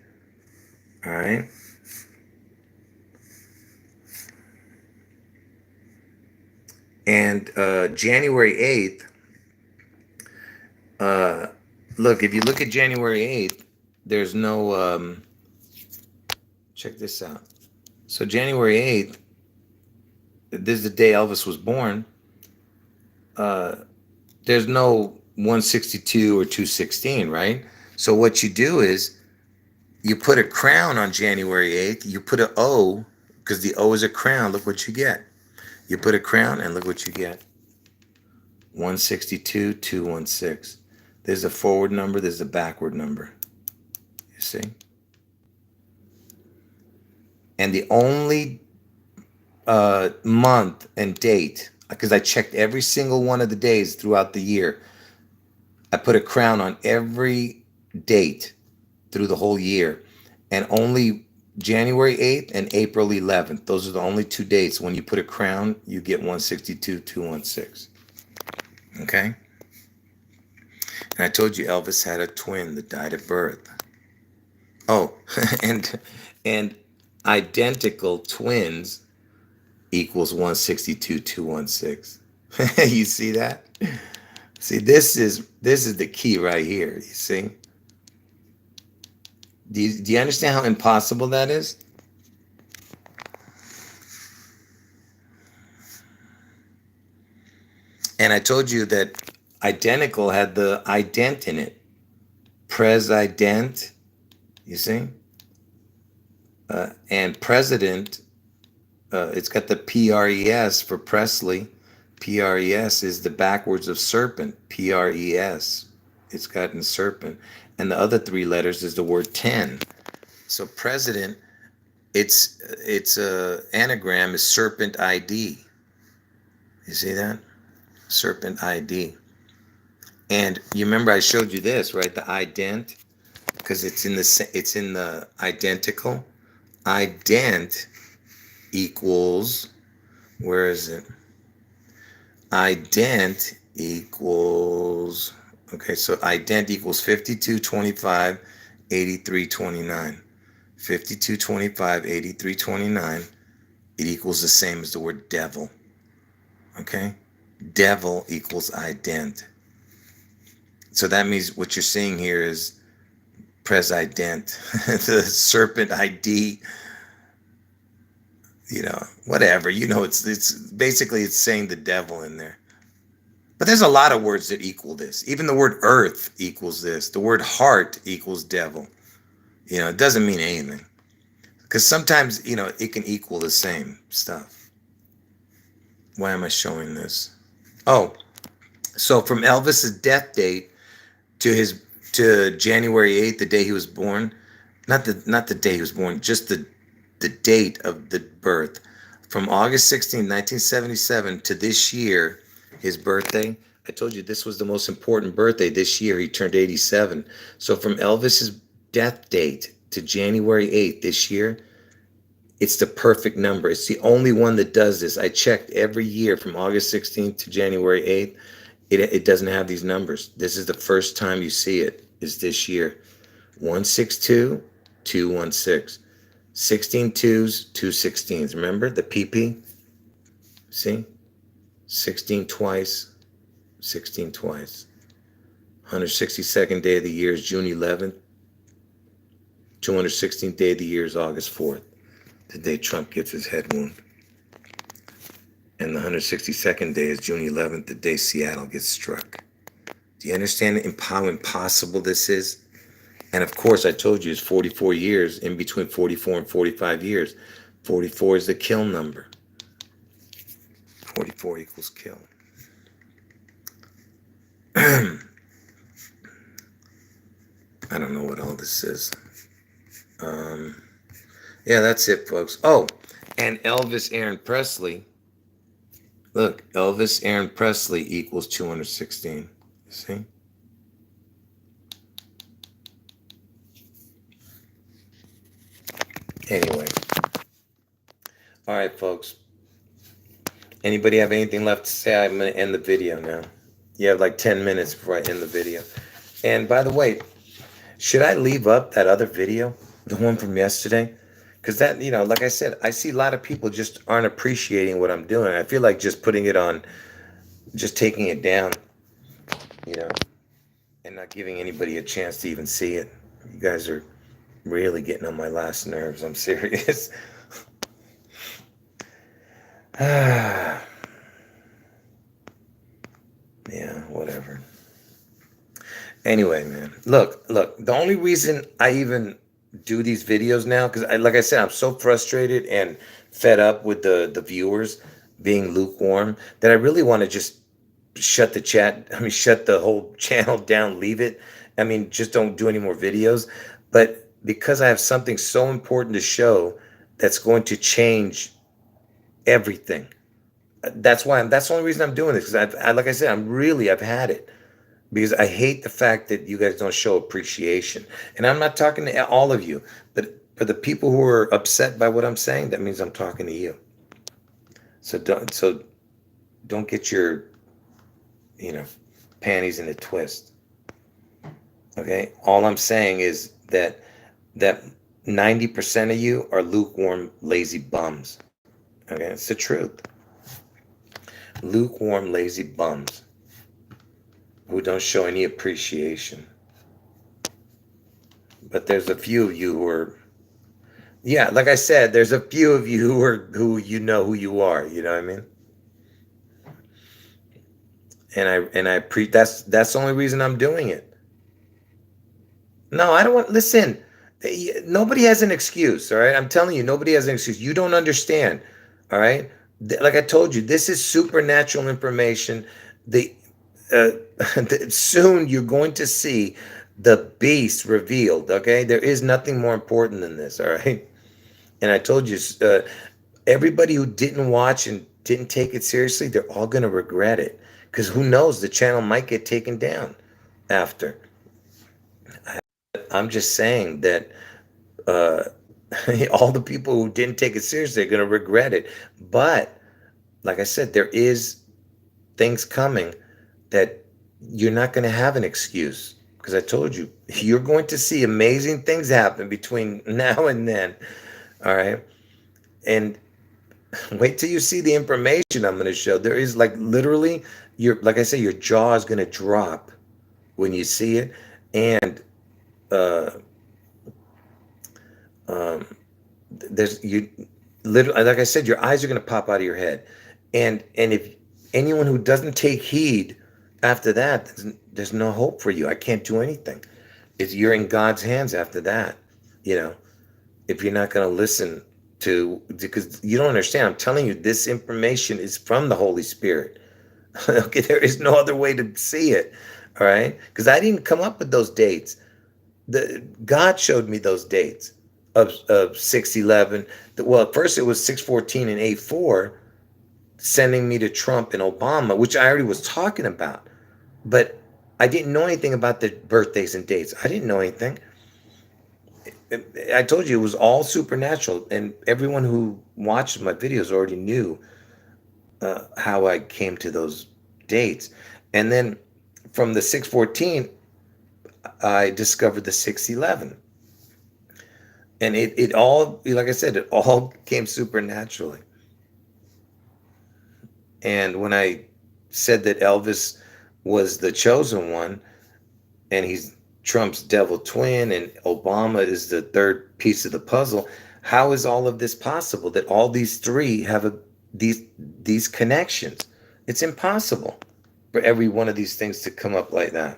All right? And January 8th, look, if you look at January 8th, there's no, check this out. So January 8th, this is the day Elvis was born. There's no 162 or 216, right? So what you do is you put a crown on January 8th. You put an O, because the O is a crown. Look what you get. You put a crown and look what you get. 162, 216. There's a forward number. There's a backward number. You see? And the only month and date, because I checked every single one of the days throughout the year. I put a crown on every date through the whole year. And only January 8th and April 11th. Those are the only two dates. When you put a crown, you get 162, 216. Okay? And I told you Elvis had a twin that died at birth. Oh, and identical twins equals 162, 216. You see that? See, this is the key right here. You see? Do you understand how impossible that is? And I told you that identical had the ident in it. President, you see? And president, it's got the PRES for Presley. PRES is the backwards of serpent. PRES. It's got in serpent. And the other three letters is the word 10. So president, its anagram is serpent ID. You see that? Serpent ID. And you remember I showed you this, right? The ident, because it's in the identical. Ident equals, where is it? Ident equals, okay, so ident equals 52, 25, 83, 29. 52, 25, 83, 29. It equals the same as the word devil. Okay? Devil equals ident. So that means what you're seeing here is president, the serpent ID, whatever, it's basically it's saying the devil in there. But there's a lot of words that equal this. Even the word earth equals this. The word heart equals devil. It doesn't mean anything. Because sometimes, it can equal the same stuff. Why am I showing this? Oh, so from Elvis's death date to January 8th, the day he was born, not the day he was born, just the date of the birth. From August 16, 1977 to this year, his birthday, I told you this was the most important birthday this year. He turned 87. So from Elvis's death date to January 8th this year, it's the perfect number. It's the only one that does this. I checked every year from August 16th to January 8th. It doesn't have these numbers. This is the first time you see it, is this year. 162, 216. 16 twos, 2 16s. Remember the PP? See? 16 twice, 16 twice. 162nd day of the year is June 11th. 216th day of the year is August 4th, the day Trump gets his head wound. And the 162nd day is June 11th, the day Seattle gets struck. Do you understand how impossible this is? And of course, I told you it's 44 years, in between 44 and 45 years. 44 is the kill number. 44 equals kill. I don't know what all this is. Yeah, that's it, folks. Oh, and Elvis Aaron Presley. Look, Elvis Aaron Presley equals 216. You see? Anyway. All right, folks. Anybody have anything left to say? I'm going to end the video now. You have like 10 minutes before I end the video. And by the way, should I leave up that other video, the one from yesterday? Because that, like I said, I see a lot of people just aren't appreciating what I'm doing. I feel like just putting it on, just taking it down, and not giving anybody a chance to even see it. You guys are really getting on my last nerves. I'm serious. Yeah, whatever. Anyway, man, look, the only reason I even do these videos now, because like I said, I'm so frustrated and fed up with the viewers being lukewarm that I really want to just shut the whole channel down, leave it. Just don't do any more videos. But because I have something so important to show that's going to change everything. That's the only reason I'm doing this, because like I said, I've had it. Because I hate the fact that you guys don't show appreciation. And I'm not talking to all of you, but for the people who are upset by what I'm saying, that means I'm talking to you. So don't get your, panties in a twist. Okay? All I'm saying is that 90% of you are lukewarm, lazy bums. Okay? It's the truth. Lukewarm, lazy bums who don't show any appreciation. But there's a few of you who are, like I said, there's a few of you who you know who you are. You know what I mean? And that's the only reason I'm doing it. No, I don't want. Listen, nobody has an excuse. All right, I'm telling you, nobody has an excuse. You don't understand. All right, like I told you, this is supernatural information. Soon you're going to see the beast revealed. Okay, there is nothing more important than this. All right, and I told you, everybody who didn't watch and didn't take it seriously, they're all going to regret it, because who knows, the channel might get taken down after. I'm just saying that all the people who didn't take it seriously are going to regret it. But like I said, there is things coming that you're not going to have an excuse, because I told you, you're going to see amazing things happen between now and then. All right. And wait till you see the information I'm going to show. There is literally, like I say, your jaw is going to drop when you see it. And there's literally, like I said, your eyes are going to pop out of your head. And if anyone who doesn't take heed after that, there's no hope for you. I can't do anything. You're in God's hands after that, if you're not going to listen to, because you don't understand. I'm telling you, this information is from the Holy Spirit. Okay, there is no other way to see it. All right, because I didn't come up with those dates. God showed me those dates of 6/11. Well, at first it was 6/14 and 8/4, sending me to Trump and Obama, which I already was talking about. But I didn't know anything about the birthdays and dates. I didn't know anything. I told you it was all supernatural, and everyone who watched my videos already knew how I came to those dates. And then from the 6/14, I discovered the 6/11. And it all, like I said, it all came supernaturally. And when I said that Elvis was the chosen one, and he's Trump's devil twin, and Obama is the third piece of the puzzle, how is all of this possible, that all these three have these connections? It's impossible. for every one of these things to come up like that.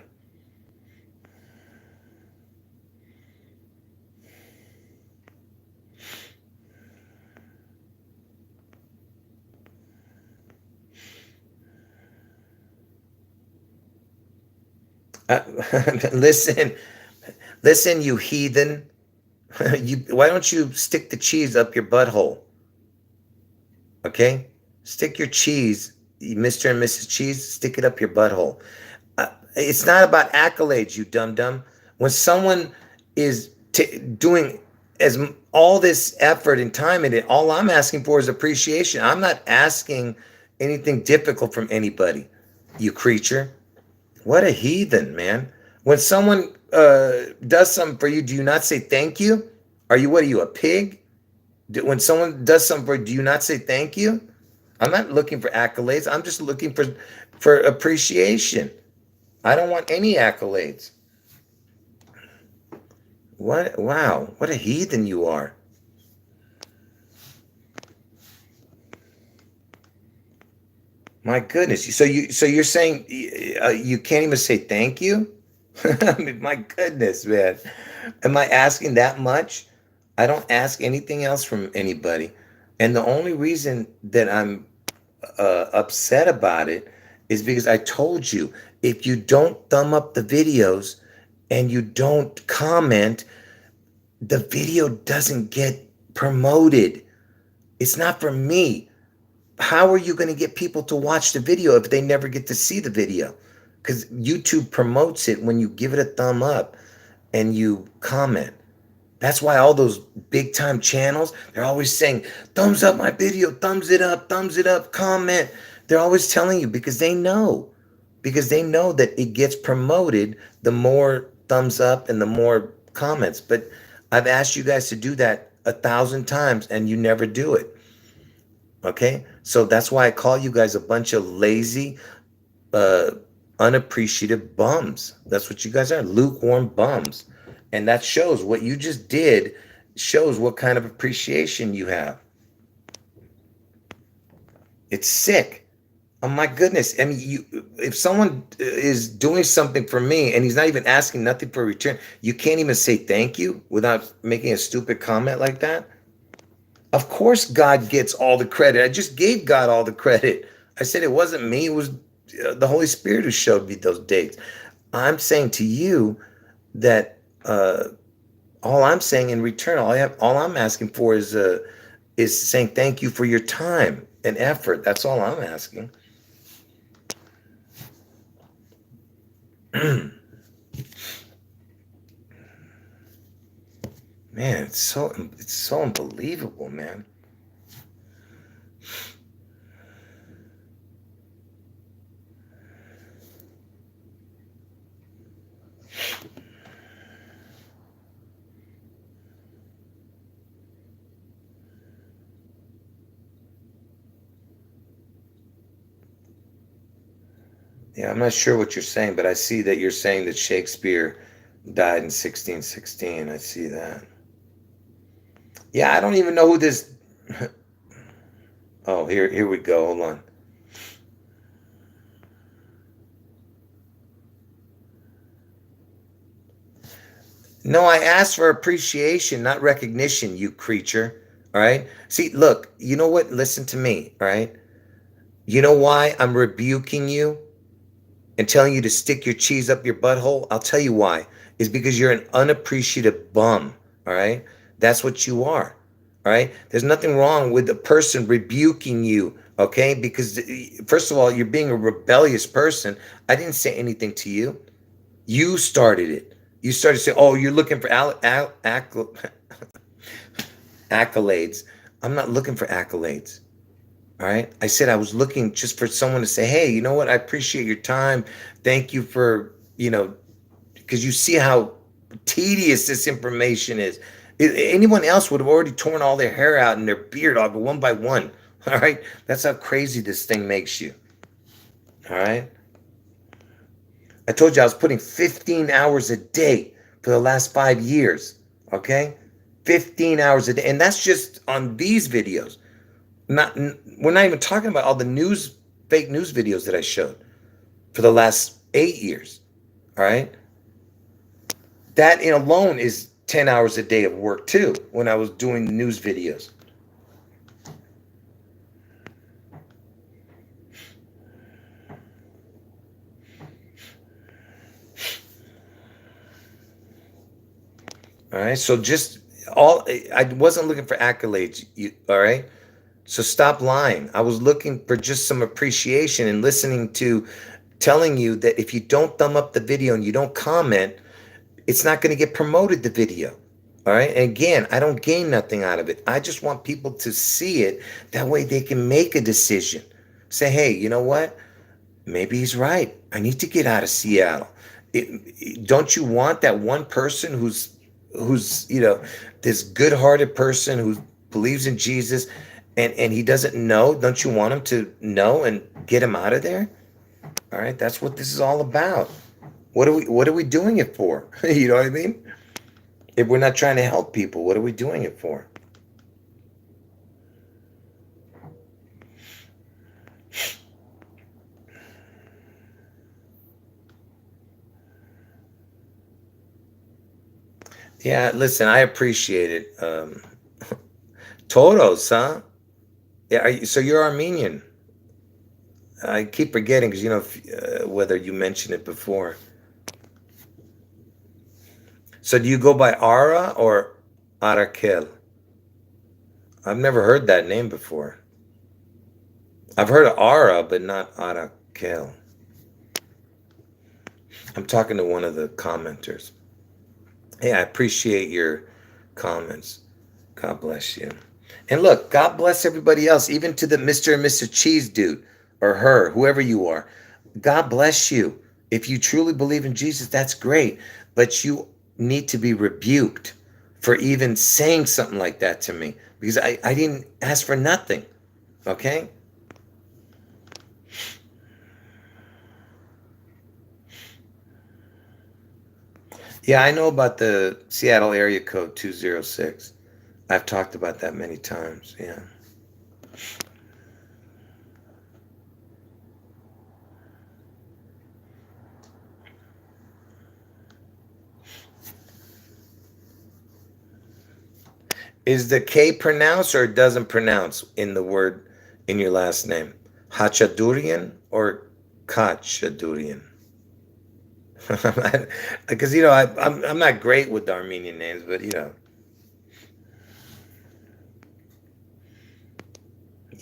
Listen, you heathen. Why don't you stick the cheese up your butthole? Okay? Stick your cheese, Mr. and Mrs. Cheese, stick it up your butthole. It's not about accolades, you dum-dum. When someone is doing all this effort and time in it, all I'm asking for is appreciation. I'm not asking anything difficult from anybody, you creature. What a heathen, man. When someone does something for you, do you not say thank you? What are you, a pig? When someone does something for you, do you not say thank you? I'm not looking for accolades. I'm just looking for appreciation. I don't want any accolades. What? Wow, what a heathen you are. My goodness. So you're saying you can't even say thank you? I mean, my goodness, man. Am I asking that much? I don't ask anything else from anybody. And the only reason that I'm upset about it is because I told you, if you don't thumb up the videos and you don't comment, the video doesn't get promoted. It's not for me. How are you going to get people to watch the video if they never get to see the video? Because YouTube promotes it when you give it a thumb up and you comment. That's why all those big time channels, they're always saying, thumbs up my video, thumbs it up, comment. They're always telling you because they know that it gets promoted the more thumbs up and the more comments. But I've asked you guys to do that 1,000 times and you never do it. Okay, so that's why I call you guys a bunch of lazy, unappreciative bums. That's what you guys are, lukewarm bums. And that shows what you just did, shows what kind of appreciation you have. It's sick. Oh my goodness. I mean, if someone is doing something for me and he's not even asking nothing for return, you can't even say thank you without making a stupid comment like that. Of course God gets all the credit. I just gave God all the credit. I said it wasn't me. It was the Holy Spirit who showed me those dates. I'm saying to you that all I'm saying in return, all I'm asking for is saying thank you for your time and effort. That's all I'm asking. Man, it's so unbelievable, man. Yeah, I'm not sure what you're saying, but I see that you're saying that Shakespeare died in 1616. I see that. Yeah, I don't even know who this... Oh, here we go. Hold on. No, I asked for appreciation, not recognition, you creature. All right? See, look, you know what? Listen to me, all right? You know why I'm rebuking you and telling you to stick your cheese up your butthole? I'll tell you why. It's because you're an unappreciative bum, all right? That's what you are, all right? There's nothing wrong with a person rebuking you, okay? Because, first of all, you're being a rebellious person. I didn't say anything to you. You started it. You started saying, oh, you're looking for accolades. I'm not looking for accolades. All right. I said I was looking just for someone to say, hey, you know what? I appreciate your time. Thank you for, because you see how tedious this information is. Anyone else would have already torn all their hair out and their beard off one by one. All right. That's how crazy this thing makes you. All right. I told you I was putting 15 hours a day for the last 5 years. Okay. 15 hours a day. And that's just on these videos. We're not even talking about all the fake news videos that I showed. for the last 8 years. All right. That in alone is 10 hours a day of work too, when I was doing news videos. All right. So I wasn't looking for accolades. All right. So stop lying. I was looking for just some appreciation and listening to telling you that if you don't thumb up the video and you don't comment, it's not going to get promoted, the video. All right. And again, I don't gain nothing out of it. I just want people to see it. That way they can make a decision. Say, hey, you know what? Maybe he's right. I need to get out of Seattle. Don't you want that one person who's this good-hearted person who believes in Jesus and he doesn't know? Don't you want him to know and get him out of there? All right. That's what this is all about. What are we doing it for? You know what I mean? If we're not trying to help people, what are we doing it for? Yeah, listen, I appreciate it. Toros, huh? Yeah, so you're Armenian. I keep forgetting because whether you mentioned it before. So do you go by Ara or Arakel? I've never heard that name before. I've heard of Ara, but not Arakel. I'm talking to one of the commenters. Hey, I appreciate your comments. God bless you. And look, God bless everybody else, even to the Mr. and Mr. Cheese dude or her, whoever you are. God bless you. If you truly believe in Jesus, that's great. But you need to be rebuked for even saying something like that to me, because I didn't ask for nothing. Okay? Yeah, I know about the Seattle area code 206. I've talked about that many times. Yeah. Is the K pronounced or it doesn't pronounce in the word in your last name? Hachadurian or Kachadurian? Because I'm not great with the Armenian names, but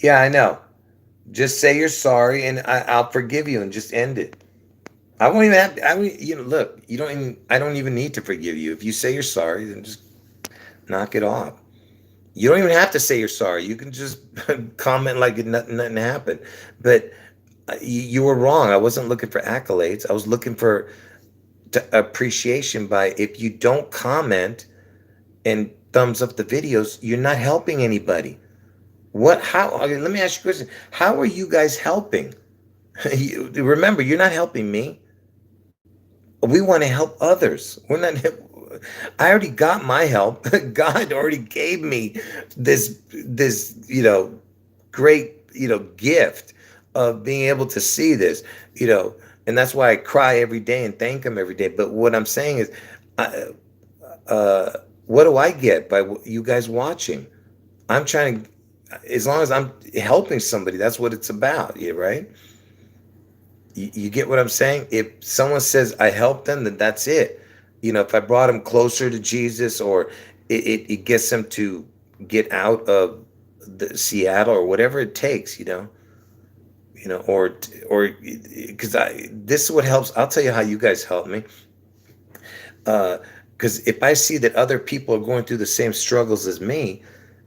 yeah, I know. Just say you're sorry, and I'll forgive you, and just end it. I won't even have. Look, you don't even. I don't even need to forgive you. If you say you're sorry, then just knock it off. You don't even have to say you're sorry. You can just comment like nothing happened. But you were wrong. I wasn't looking for accolades. I was looking for appreciation by, if you don't comment and thumbs up the videos, you're not helping anybody. Okay, let me ask you a question. How are you guys helping? Remember, you're not helping me. We want to help others. I already got my help. God already gave me this great, gift of being able to see this, and that's why I cry every day and thank him every day. But what I'm saying is, what do I get by you guys watching? I'm trying to, as long as I'm helping somebody, that's what it's about. Yeah, right? You get what I'm saying? If someone says I helped them, then that's it. If I brought them closer to Jesus, or it gets them to get out of Seattle, or whatever it takes, or because this is what helps. I'll tell you how you guys help me. Because if I see that other people are going through the same struggles as me,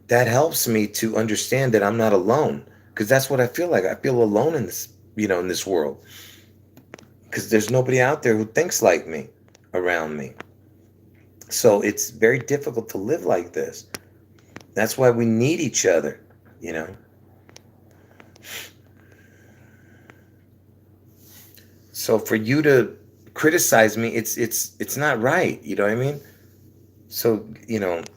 that helps me to understand that I'm not alone. Because that's what I feel like. I feel alone in this, in this world. Because there's nobody out there who thinks like me around me. So it's very difficult to live like this. That's why we need each other, So for you to criticize me, it's not right. You know what I mean? So,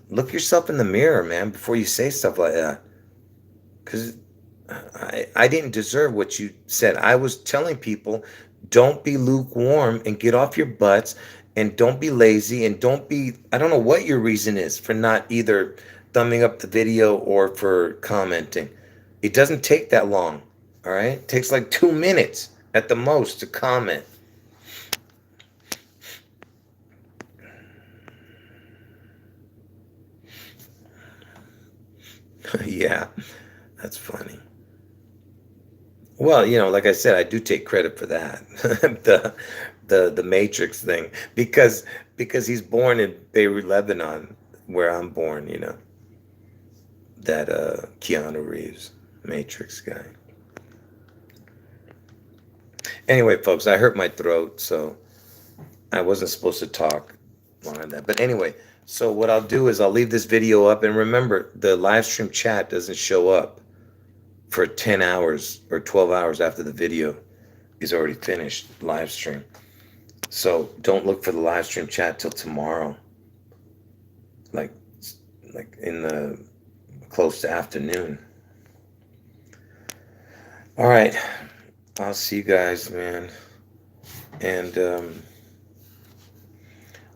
look yourself in the mirror, man, before you say stuff like that. Because I didn't deserve what you said. I was telling people, Don't be lukewarm and get off your butts, and don't be lazy, and don't be, I don't know what your reason is for not either thumbing up the video or for commenting. It doesn't take that long. All right? It takes like 2 minutes at the most to comment. Yeah, that's funny. Well, like I said, I do take credit for that. The Matrix thing, because he's born in Beirut, Lebanon, where I'm born, that Keanu Reeves Matrix guy. Anyway, folks, I hurt my throat, so I wasn't supposed to talk on that. But anyway, so what I'll do is I'll leave this video up, and remember, the live stream chat doesn't show up for 10 hours or 12 hours after the video is already finished live stream. So don't look for the live stream chat till tomorrow, like in the close to afternoon. All right, I'll see you guys, man. And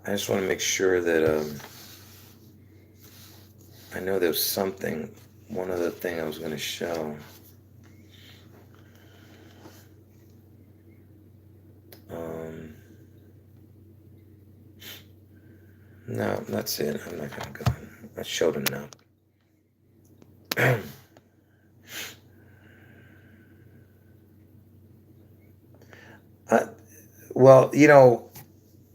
I just want to make sure that I know there's something, one other thing I was going to show. No, that's it. I'm not going to go. I showed enough. Well,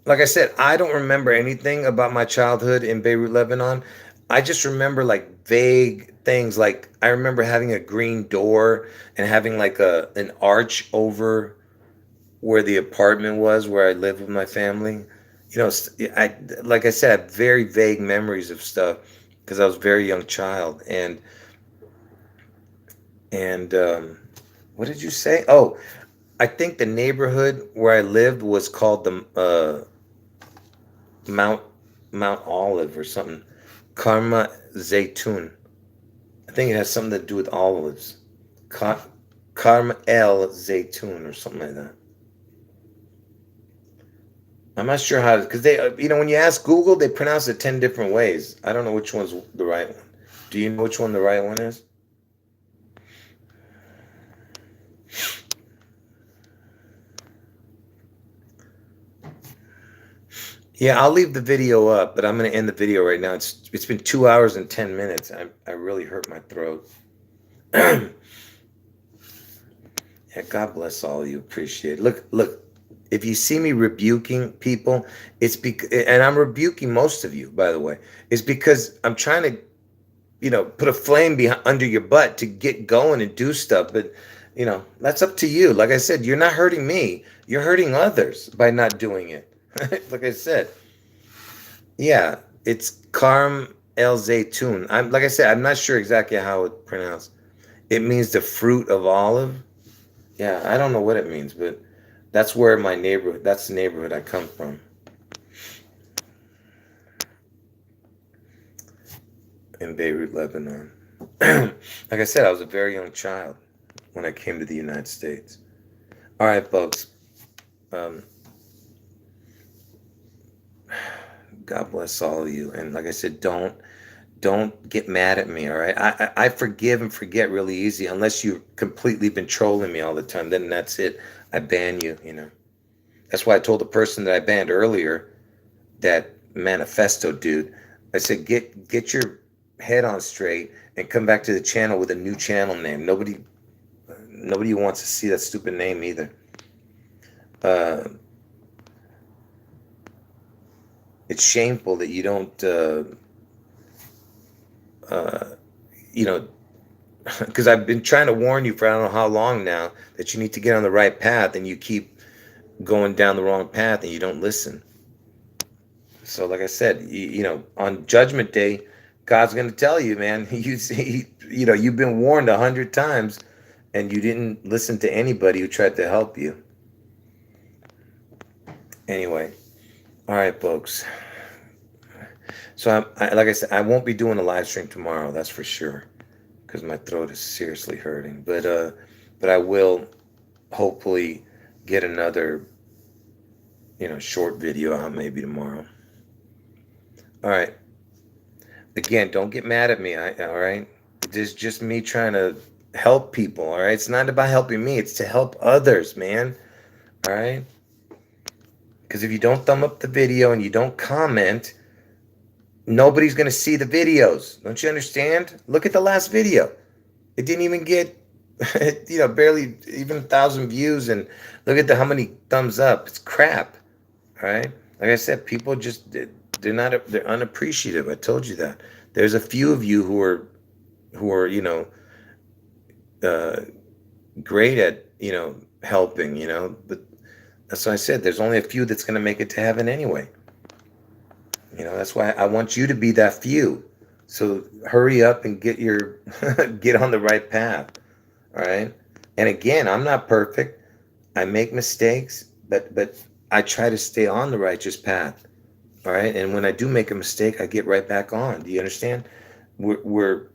like I said, I don't remember anything about my childhood in Beirut, Lebanon. I just remember like vague things. Like I remember having a green door and having like an arch over where the apartment was where I lived with my family. I like I said, I have very vague memories of stuff because I was a very young child. And what did you say? Oh, I think the neighborhood where I lived was called the Mount Olive or something. Karma Zaytun. I think it has something to do with olives. Karma El Zaytun or something like that. I'm not sure how, because they, when you ask Google, they pronounce it 10 different ways. I don't know which one's the right one. Do you know which one the right one is? Yeah, I'll leave the video up, but I'm going to end the video right now. It's been 2 hours and 10 minutes. I really hurt my throat. Yeah, God bless all of you. Appreciate it. Look. If you see me rebuking people, it's because, and I'm rebuking most of you, by the way, it's because I'm trying to, put a flame under your butt to get going and do stuff. But, that's up to you. Like I said, you're not hurting me. You're hurting others by not doing it. Like I said, yeah, it's Karm El Zaytun. Like I said, I'm not sure exactly how it's pronounced. It means the fruit of olive. Yeah, I don't know what it means, but that's where that's the neighborhood I come from. In Beirut, Lebanon. Like I said, I was a very young child when I came to the United States. All right, folks. God bless all of you. And like I said, don't get mad at me, all right? I forgive and forget really easy unless you've completely been trolling me all the time. Then that's it. I ban you, That's why I told the person that I banned earlier, that manifesto dude, I said, get your head on straight and come back to the channel with a new channel name. Nobody wants to see that stupid name either. It's shameful that you don't, because I've been trying to warn you for I don't know how long now that you need to get on the right path, and you keep going down the wrong path and you don't listen. So like I said, on Judgment Day, God's going to tell you, man, you've been warned 100 times and you didn't listen to anybody who tried to help you. Anyway, all right, folks. So like I said, I won't be doing a live stream tomorrow, that's for sure, because my throat is seriously hurting. But I will hopefully get another, short video out maybe tomorrow. All right. Again, don't get mad at me. All right. This is just me trying to help people. All right. It's not about helping me. It's to help others, man. All right. Because if you don't thumb up the video and you don't comment, nobody's going to see the videos. Don't you understand? Look at the last video. It didn't even get, barely even 1,000 views. And look at how many thumbs up. It's crap. All right. Like I said, people just, they're unappreciative. I told you that. There's a few of you who are, great at, helping, but that's why I said there's only a few that's going to make it to heaven anyway. That's why I want you to be that few. So hurry up and get on the right path. All right. And again, I'm not perfect. I make mistakes, but I try to stay on the righteous path. All right. And when I do make a mistake, I get right back on. Do you understand? We're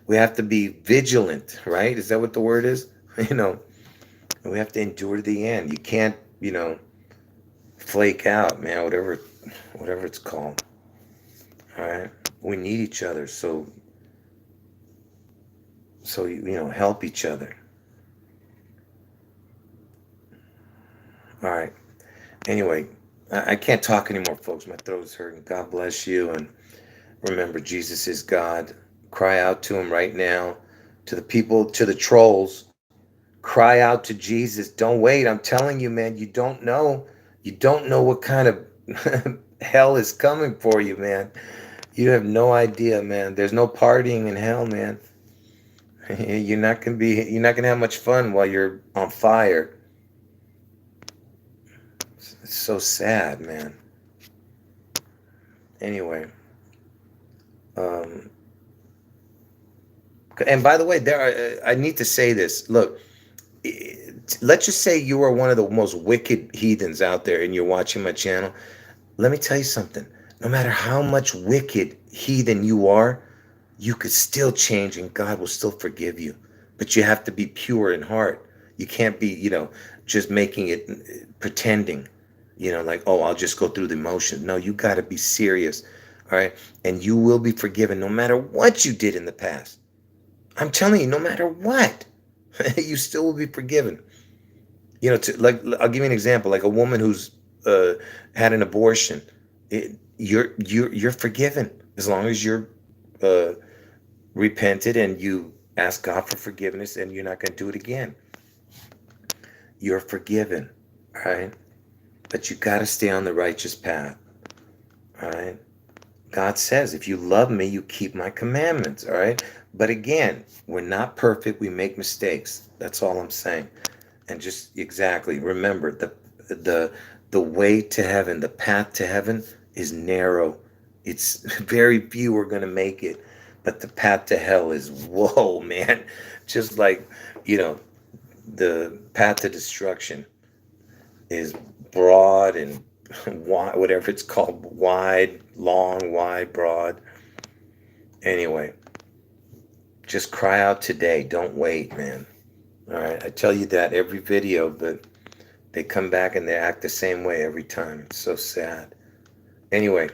we have to be vigilant, right? Is that what the word is? We have to endure to the end. You can't, flake out, man, whatever it's called. All right. We need each other. So, help each other. All right. Anyway, I can't talk anymore, folks. My throat's hurting. God bless you. And remember, Jesus is God. Cry out to him right now. To the people, to the trolls. Cry out to Jesus. Don't wait. I'm telling you, man, you don't know. You don't know what kind of hell is coming for you, man. You have no idea, man. There's no partying in hell, man. You're not gonna have much fun while you're on fire. It's so sad, man. Anyway. And by the way, I need to say this. Look, let's just say you are one of the most wicked heathens out there and you're watching my channel. Let me tell you something. No matter how much wicked heathen you are, you could still change and God will still forgive you. But you have to be pure in heart. You can't be, just making it, pretending, like, oh, I'll just go through the motions. No, you got to be serious. All right. And you will be forgiven no matter what you did in the past. I'm telling you, no matter what, you still will be forgiven. I'll give you an example, like a woman who's had an abortion. You're forgiven as long as you're repented and you ask God for forgiveness, and you're not going to do it again. You're forgiven, all right? But you got to stay on the righteous path, all right? God says, if you love me, you keep my commandments, all right? But again, we're not perfect. We make mistakes. That's all I'm saying. And just exactly remember, the way to heaven, the path to heaven is narrow. It's very few are going to make it. But the path to hell is, whoa, man. Just like, the path to destruction is broad and wide, whatever it's called, wide, long, wide, broad. Anyway, just cry out today. Don't wait, man. All right. I tell you that every video, but they come back and they act the same way every time. It's so sad. Anyway,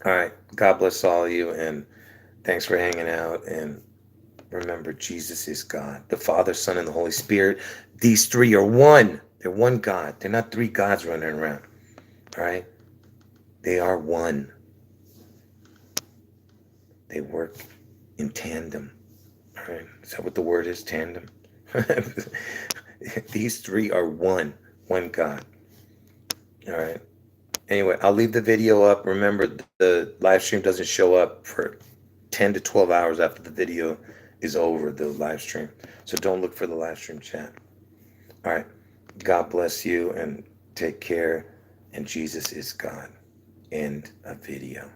all right. God bless all of you, and thanks for hanging out. And remember, Jesus is God, the Father, Son, and the Holy Spirit. These three are one. They're one God. They're not three gods running around. All right? They are one. They work in tandem. All right? Is that what the word is? Tandem? These three are one God. All right? Anyway, I'll leave the video up. Remember, the live stream doesn't show up for 10 to 12 hours after the video is over, the live stream. So don't look for the live stream chat. All right. God bless you and take care. And Jesus is God. End of video.